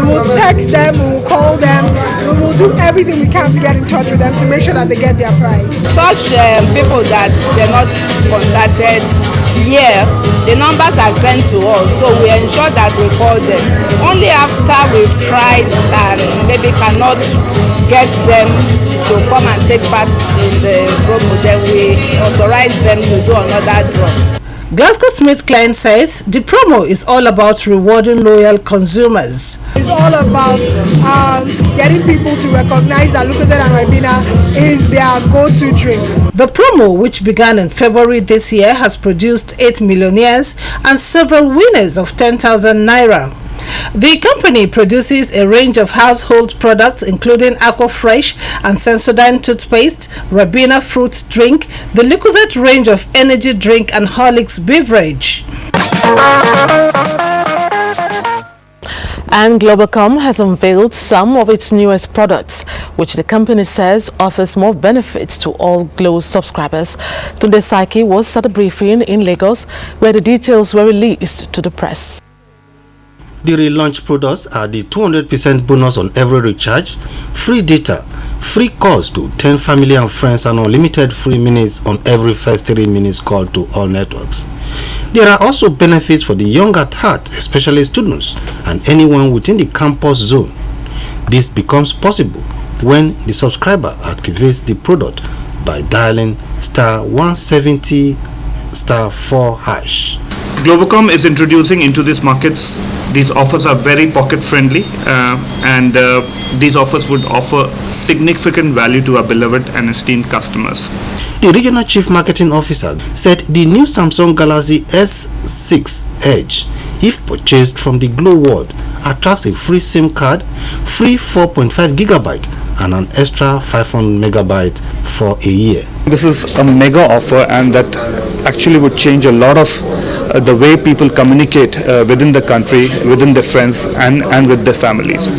We will text them, we will call them, we will do everything we can to get in touch with them to make sure that they get their prize. Such people that they're not contacted here, the numbers are sent to us, so we ensure that we call them. Only after we've tried and maybe cannot get them to come and take part in the promo, then we authorize them to do another draw. GlaxoSmithKline says the promo is all about rewarding loyal consumers. It's all about getting people to recognize that Lucozade and Ribena is their go-to drink. The promo, which began in February this year, has produced 8 millionaires and several winners of 10,000 naira. The company produces a range of household products including Aquafresh and Sensodyne toothpaste, Ribena fruit drink, the Lucozade range of energy drink and Horlicks beverage. And Globalcom has unveiled some of its newest products, which the company says offers more benefits to all Glo subscribers. Tunde Saiki was at a briefing in Lagos where the details were released to the press. The relaunched products are the 200% bonus on every recharge, free data, free calls to 10 family and friends, and unlimited free minutes on every first 3 minutes call to all networks. There are also benefits for the young at heart, especially students and anyone within the campus zone. This becomes possible when the subscriber activates the product by dialing *170 *4#. Globalcom is introducing into these markets. These offers are very pocket friendly, and these offers would offer significant value to our beloved and esteemed customers. The regional chief marketing officer said the new Samsung Galaxy S6 Edge, if purchased from the Glo World, attracts a free SIM card, free 4.5 gigabyte and an extra 500 megabyte for a year. This is a mega offer, and that actually would change a lot of the way people communicate within the country, within their friends and with their families.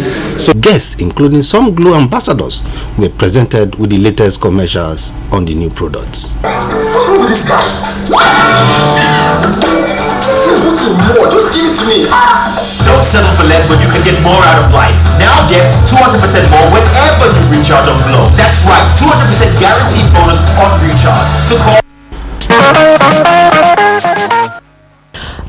So guests, including some Glo ambassadors, were presented with the latest commercials on the new products. What's wrong with these guys? Simple thing more, just give it to me. Don't settle for less when you can get more out of life. Now get 200% more whenever you recharge on Glo. That's right, 200% guaranteed bonus on recharge. To call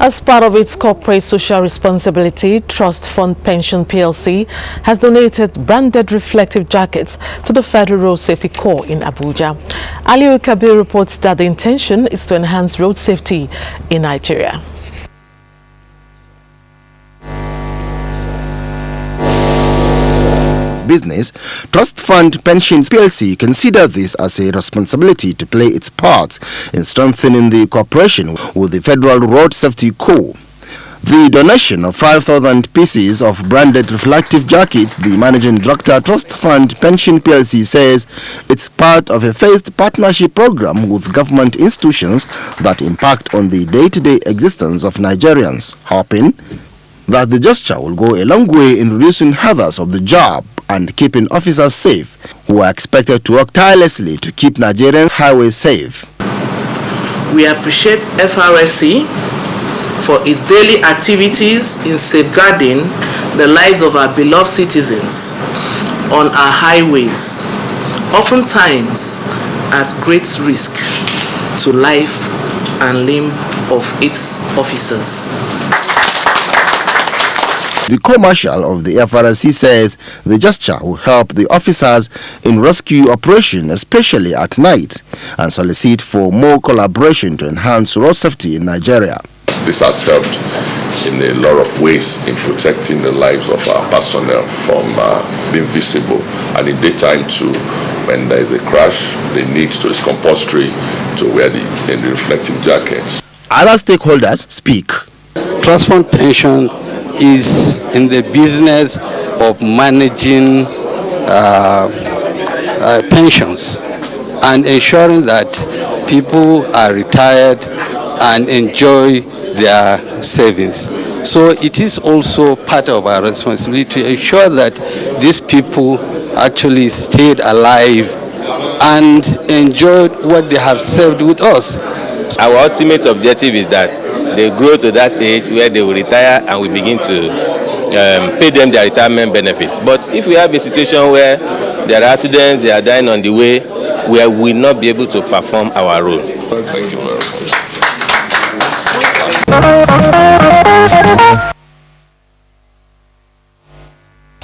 As part of its corporate social responsibility, Trustfund Pension PLC has donated branded reflective jackets to the Federal Road Safety Corps in Abuja. Aliu Kabir reports that the intention is to enhance road safety in Nigeria. Business, Trustfund Pensions PLC consider this as a responsibility to play its part in strengthening the cooperation with the Federal Road Safety Corps. The donation of 5,000 pieces of branded reflective jackets, the managing director Trustfund Pension PLC says it's part of a phased partnership program with government institutions that impact on the day-to-day existence of Nigerians, hoping that the gesture will go a long way in reducing hazards of the job and keeping officers safe, who are expected to work tirelessly to keep Nigerian highways safe. We appreciate FRSC for its daily activities in safeguarding the lives of our beloved citizens on our highways, oftentimes at great risk to life and limb of its officers. The co-marshal of the FRSC says the gesture will help the officers in rescue operation, especially at night, and solicit for more collaboration to enhance road safety in Nigeria. This has helped in a lot of ways in protecting the lives of our personnel from being visible, and in daytime too. When there is a crash, the need to is compulsory to wear the reflective jackets. Other stakeholders speak. Trustfund Pension is in the business of managing pensions and ensuring that people are retired and enjoy their savings. So it is also part of our responsibility to ensure that these people actually stayed alive and enjoyed what they have served with us. Our ultimate objective is that they grow to that age where they will retire and we begin to pay them their retirement benefits. But if we have a situation where there are accidents, they are dying on the way, we will not be able to perform our role. Thank you very much.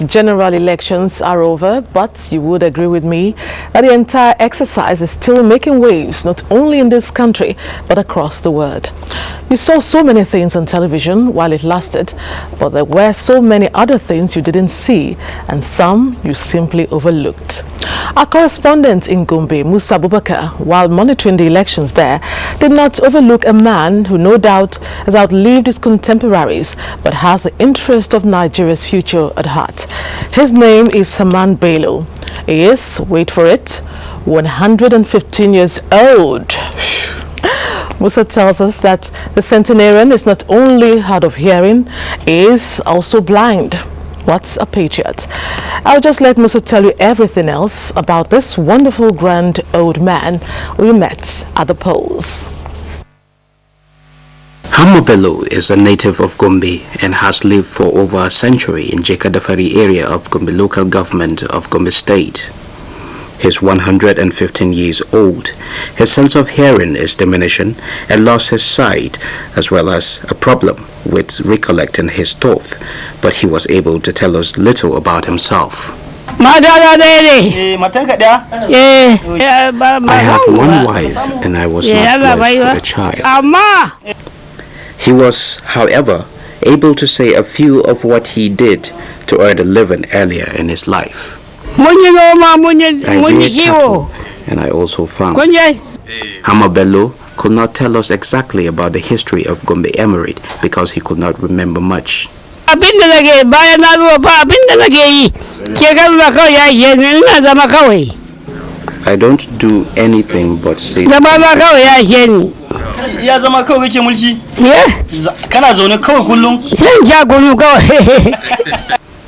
General elections are over, but you would agree with me that the entire exercise is still making waves, not only in this country, but across the world. You saw so many things on television while it lasted, but there were so many other things you didn't see, and some you simply overlooked. Our correspondent in Gombe, Musa Abubakar, while monitoring the elections there, did not overlook a man who no doubt has outlived his contemporaries, but has the interest of Nigeria's future at heart. His name is Haman Bello. He is, wait for it, 115 years old. Musa tells us that the centenarian is not only hard of hearing, he is also blind. What's a patriot? I'll just let Musa tell you everything else about this wonderful grand old man we met at the polls. Haman Bello is a native of Gombe and has lived for over a century in Jekadafari area of Gombe local government of Gombe state. He's 115 years old. His sense of hearing is diminishing and lost his sight, as well as a problem with recollecting his thought, but he was able to tell us little about himself. I have one wife and I was not blessed with a child. He was, however, able to say a few of what he did to earn a living earlier in his life. I reared cattle and I also farmed. Haman Bello could not tell us exactly about the history of Gombe Emirate because he could not remember much. I don't do anything but say.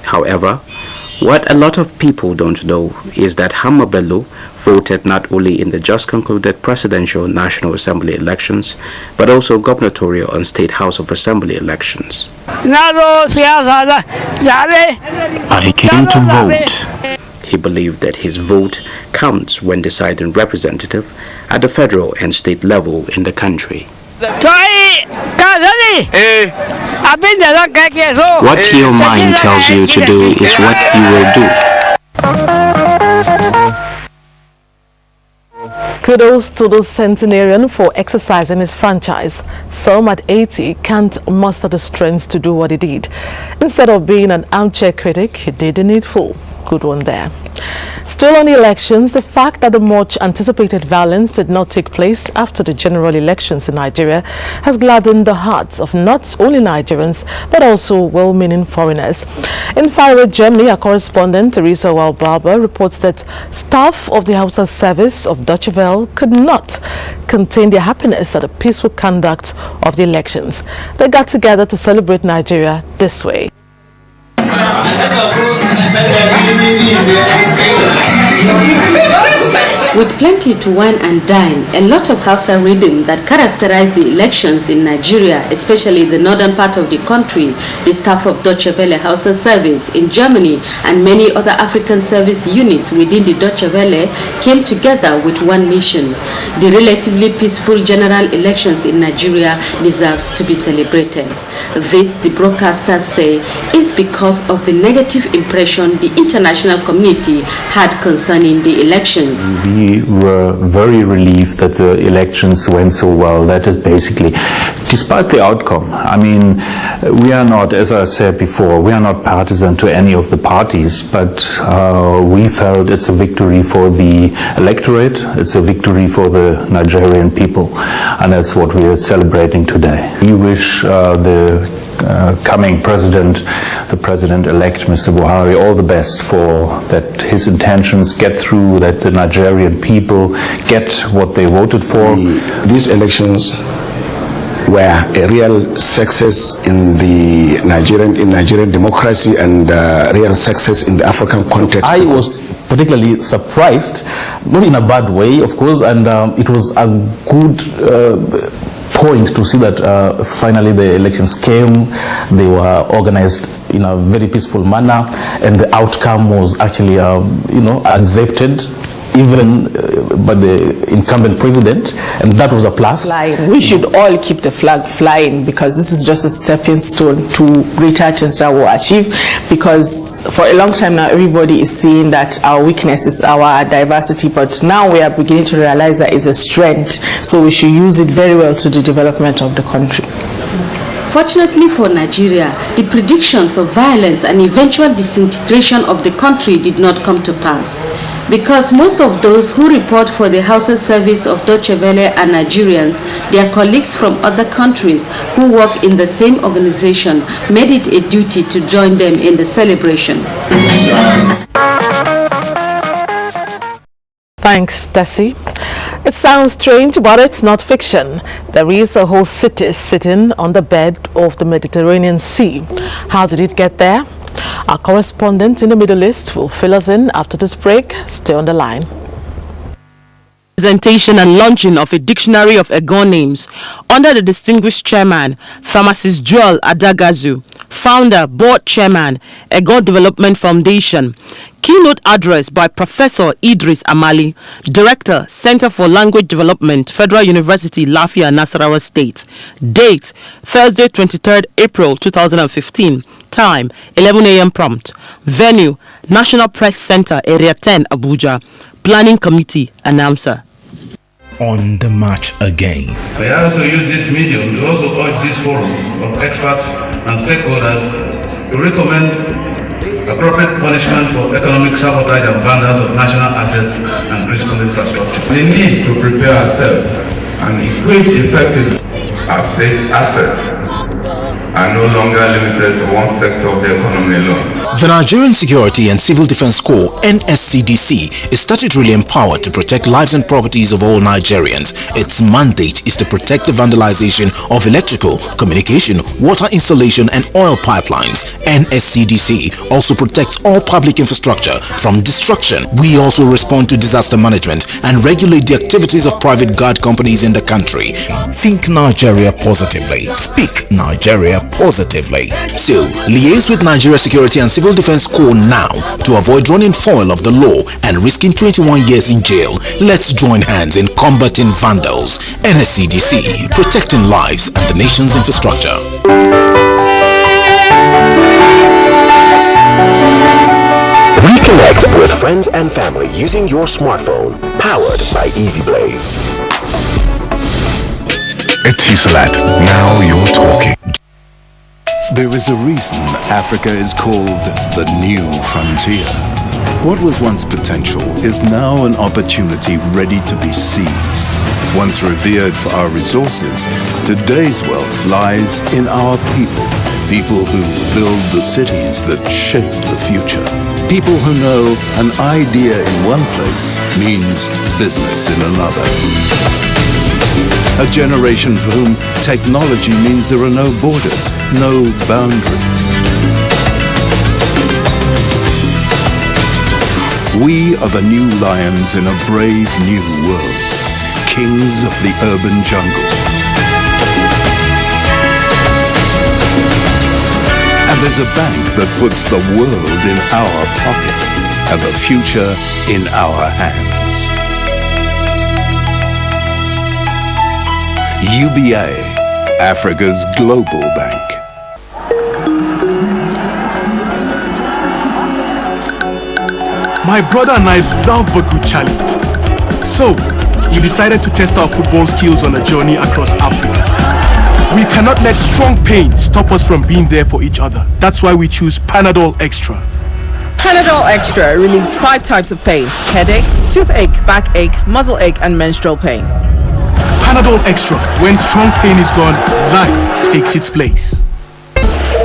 However, what a lot of people don't know is that Haman Bello voted not only in the just concluded presidential National Assembly elections, but also gubernatorial and State House of Assembly elections. I came to vote. He believed that his vote counts when deciding representative at the federal and state level in the country. What your mind tells you to do is what you will do. Kudos to the centenarian for exercising his franchise. Some at 80 can't muster the strength to do what he did. Instead of being an armchair critic, he did the needful. Good one there. Still on the elections, the fact that the much anticipated violence did not take place after the general elections in Nigeria has gladdened the hearts of not only Nigerians but also well-meaning foreigners. In faraway Germany, our correspondent Teresa Walbarber reports that staff of the Hausa service of Deutsche Welle could not contain their happiness at the peaceful conduct of the elections. They got together to celebrate Nigeria this way. With plenty to wine and dine, a lot of Hausa reading that characterized the elections in Nigeria, especially the northern part of the country, the staff of Deutsche Welle Hausa service in Germany and many other African service units within the Deutsche Welle came together with one mission. The relatively peaceful general elections in Nigeria deserves to be celebrated. This, the broadcasters say, is because of the negative impression the international community had concerning the elections. We were very relieved that the elections went so well. That is basically, despite the outcome. I mean, we are not, as I said before, we are not partisan to any of the parties, but we felt it's a victory for the electorate, it's a victory for the Nigerian people, and that's what we are celebrating today. We wish the coming president, the president-elect, Mr. Buhari, all the best for that his intentions get through, that the Nigerian people get what they voted for. These elections were a real success in the Nigerian democracy and real success in the African context. I was particularly surprised, not in a bad way, of course, and it was a good point to see that finally the elections came. They were organized in a very peaceful manner, and the outcome was actually, accepted even by the incumbent president, and that was a plus. We should all keep the flag flying, because this is just a stepping stone to greater things that we'll achieve, because for a long time now everybody is seeing that our weakness is our diversity, but now we are beginning to realize that it's a strength, so we should use it very well to the development of the country. Fortunately for Nigeria, the predictions of violence and eventual disintegration of the country did not come to pass, because most of those who report for the Hausa service of Deutsche Welle are Nigerians. Their colleagues from other countries who work in the same organization made it a duty to join them in the celebration. Thanks, Tessie. It sounds strange, but it's not fiction. There is a whole city sitting on the bed of the Mediterranean Sea. How did it get there? Our correspondent in the Middle East will fill us in after this break. Stay on the line. Presentation and launching of a dictionary of Egon names under the distinguished chairman, pharmacist Joel Adagazu, founder, board chairman, Egon Development Foundation. Keynote address by Professor Idris Amali, Director, Center for Language Development, Federal University, Lafia, Nasarawa State. Date, Thursday, 23rd April 2015. Time, 11 a.m. prompt. Venue, National Press Center, Area 10, Abuja. Planning Committee, announcer. On the march again. I also use this medium to also urge this forum of experts and stakeholders to recommend appropriate punishment for economic sabotage and plunders of national assets and critical infrastructure. We need to prepare ourselves and equip effectively as these assets are no longer limited to one sector of the economy alone. The Nigerian Security and Civil Defense Corps, NSCDC, is statutorily empowered to protect lives and properties of all Nigerians. Its mandate is to protect the vandalization of electrical, communication, water installation and oil pipelines. NSCDC also protects all public infrastructure from destruction. We also respond to disaster management and regulate the activities of private guard companies in the country. Think Nigeria positively. Speak Nigeria positively. So, liaise with Nigeria Security and Civil Civil Defense Corps now to avoid running foul of the law and risking 21 years in jail. Let's join hands in combating vandals. NSCDC, protecting lives and the nation's infrastructure. Reconnect with friends and family using your smartphone, powered by Easy Blaze. Etisalat, now you're talking. There is a reason Africa is called the new frontier. What was once potential is now an opportunity ready to be seized. Once revered for our resources, today's wealth lies in our people. People who build the cities that shape the future. People who know an idea in one place means business in another. A generation for whom technology means there are no borders, no boundaries. We are the new lions in a brave new world, kings of the urban jungle. And there's a bank that puts the world in our pocket and the future in our hands. UBA, Africa's global bank. My brother and I love a good challenge. So, we decided to test our football skills on a journey across Africa. We cannot let strong pain stop us from being there for each other. That's why we choose Panadol Extra. Panadol Extra relieves 5 types of pain: headache, toothache, backache, muscle ache, and menstrual pain. Panadol Extra. When strong pain is gone, life takes its place.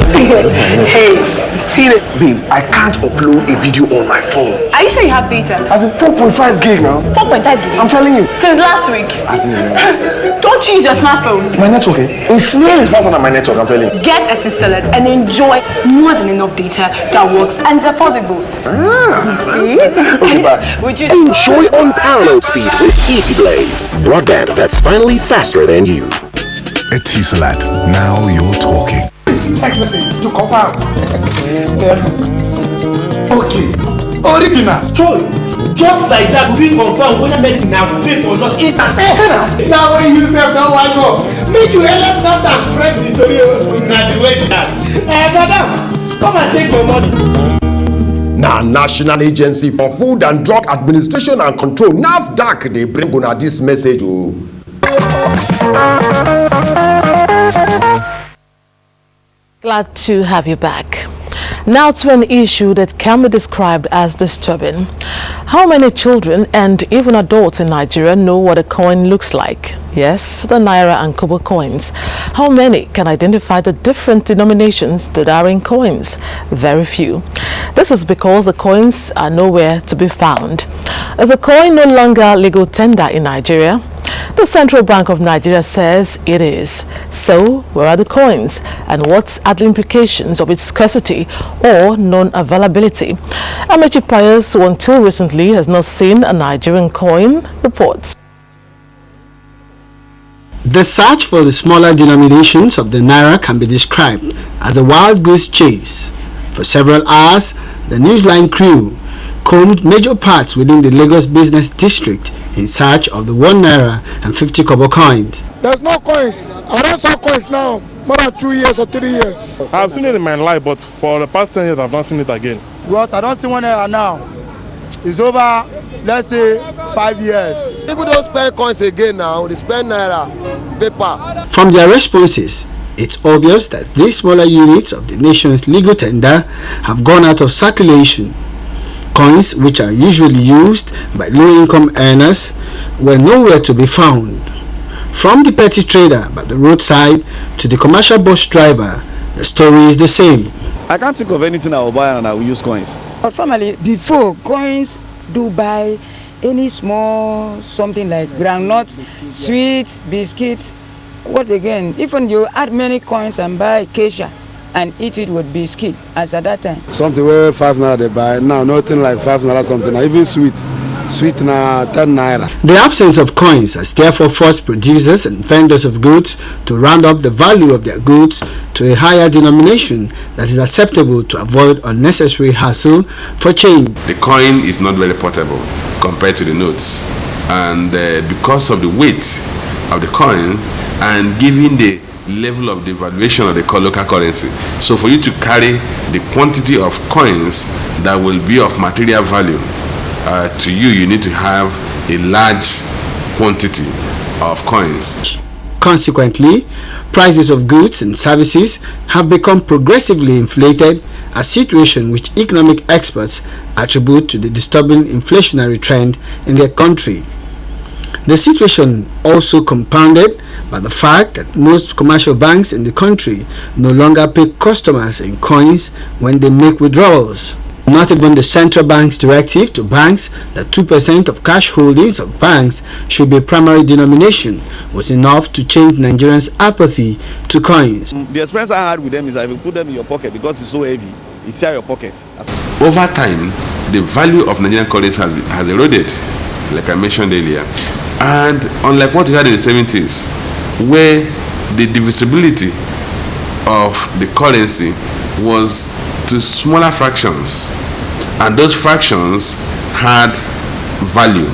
Hey, seen it? Babe, I can't upload a video on my phone. Are you sure you have data? As in 4.5 gig now. 4.5 gig? I'm telling you. Since last week? As in, don't you use your smartphone? My network, it's really faster than my network, I'm telling you. Get Etisalat and enjoy more than enough data that works and is affordable. You see? Okay, bye. Would you enjoy unparalleled speed with Easy Blaze? Broadband that's finally faster than you. Etisalat, now you're talking. Text message to confirm. Okay. Original. Troy, just like that, we confirm whether medicine are fake or not instant. Now when you say don't wise up, make you let them that spread the story. Now the way that. Madam, come and take my money. Now, National Agency for Food and Drug Administration and Control, NAFDAC, they bring on this message. Glad to have you back. Now to an issue that can be described as disturbing. How many children and even adults in Nigeria know what a coin looks like? Yes, the Naira and Kobo coins. How many can identify the different denominations that are in coins? Very few. This is because the coins are nowhere to be found. Is a coin no longer legal tender in Nigeria? The Central Bank of Nigeria says it is. So, where are the coins? And what are the implications of its scarcity or non-availability? Amechi Pius, who until recently has not seen a Nigerian coin, reports. The search for the smaller denominations of the Naira can be described as a wild goose chase. For several hours, the Newsline crew combed major parts within the Lagos business district in search of the 1 Naira and 50 Kobo coins. There's no coins. I don't saw coins now, more than 2 years or 3 years. I've seen it in my life, but for the past 10 years, I've not seen it again. Because I don't see 1 Naira now. It's over, let's say, 5 years. People don't spend coins again now, they spend Naira, paper. From their responses, it's obvious that these smaller units of the nation's legal tender have gone out of circulation. Coins, which are usually used by low-income earners, were nowhere to be found. From the petty trader by the roadside to the commercial bus driver, the story is the same. I can't think of anything I will buy and I will use coins. But family, before, coins do buy any small something like groundnut, sweets, biscuits. What again? Even you add many coins and buy acacia and eat it with biscuit as at that time. Something where 5 Naira they buy now, nothing like 5 Naira something, even sweet. Sweet na 10 naira. The absence of coins has therefore forced producers and vendors of goods to round up the value of their goods to a higher denomination that is acceptable to avoid unnecessary hassle for change. The coin is not very portable compared to the notes, and because of the weight of the coins and given the level of devaluation of the local currency, so for you to carry the quantity of coins that will be of material value to you, you need to have a large quantity of coins. Consequently, prices of goods and services have become progressively inflated, a situation which economic experts attribute to the disturbing inflationary trend in their country. The situation also compounded by the fact that most commercial banks in the country no longer pay customers in coins when they make withdrawals. Not even the central bank's directive to banks that 2% of cash holdings of banks should be primary denomination was enough to change Nigerians' apathy to coins. The experience I had with them is that if you put them in your pocket, because it's so heavy, it tears your pocket. Over time, the value of Nigerian currency has eroded, like I mentioned earlier. And unlike what we had in the 70s, where the divisibility of the currency was to smaller fractions, and those fractions had value.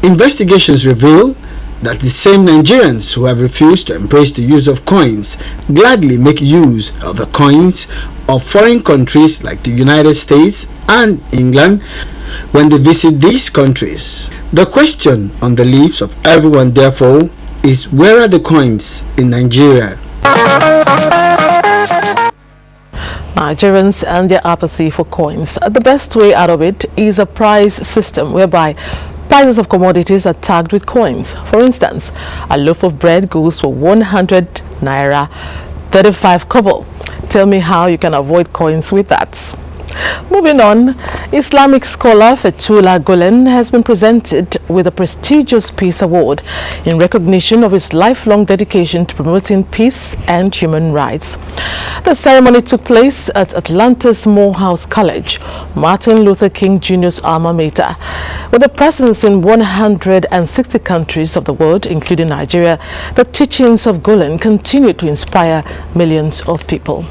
Investigations reveal that the same Nigerians who have refused to embrace the use of coins gladly make use of the coins of foreign countries like the United States and England when they visit these countries. The question on the lips of everyone, therefore, is where are the coins in Nigeria? Nigerians and their apathy for coins. The best way out of it is a price system whereby prices of commodities are tagged with coins. For instance, a loaf of bread goes for 100 naira 35 kobo. Tell me how you can avoid coins with that. Moving on, Islamic scholar Fethullah Gulen has been presented with a prestigious Peace Award in recognition of his lifelong dedication to promoting peace and human rights. The ceremony took place at Atlanta's Morehouse College, Martin Luther King Jr.'s alma mater. With a presence in 160 countries of the world, including Nigeria, the teachings of Gulen continue to inspire millions of people.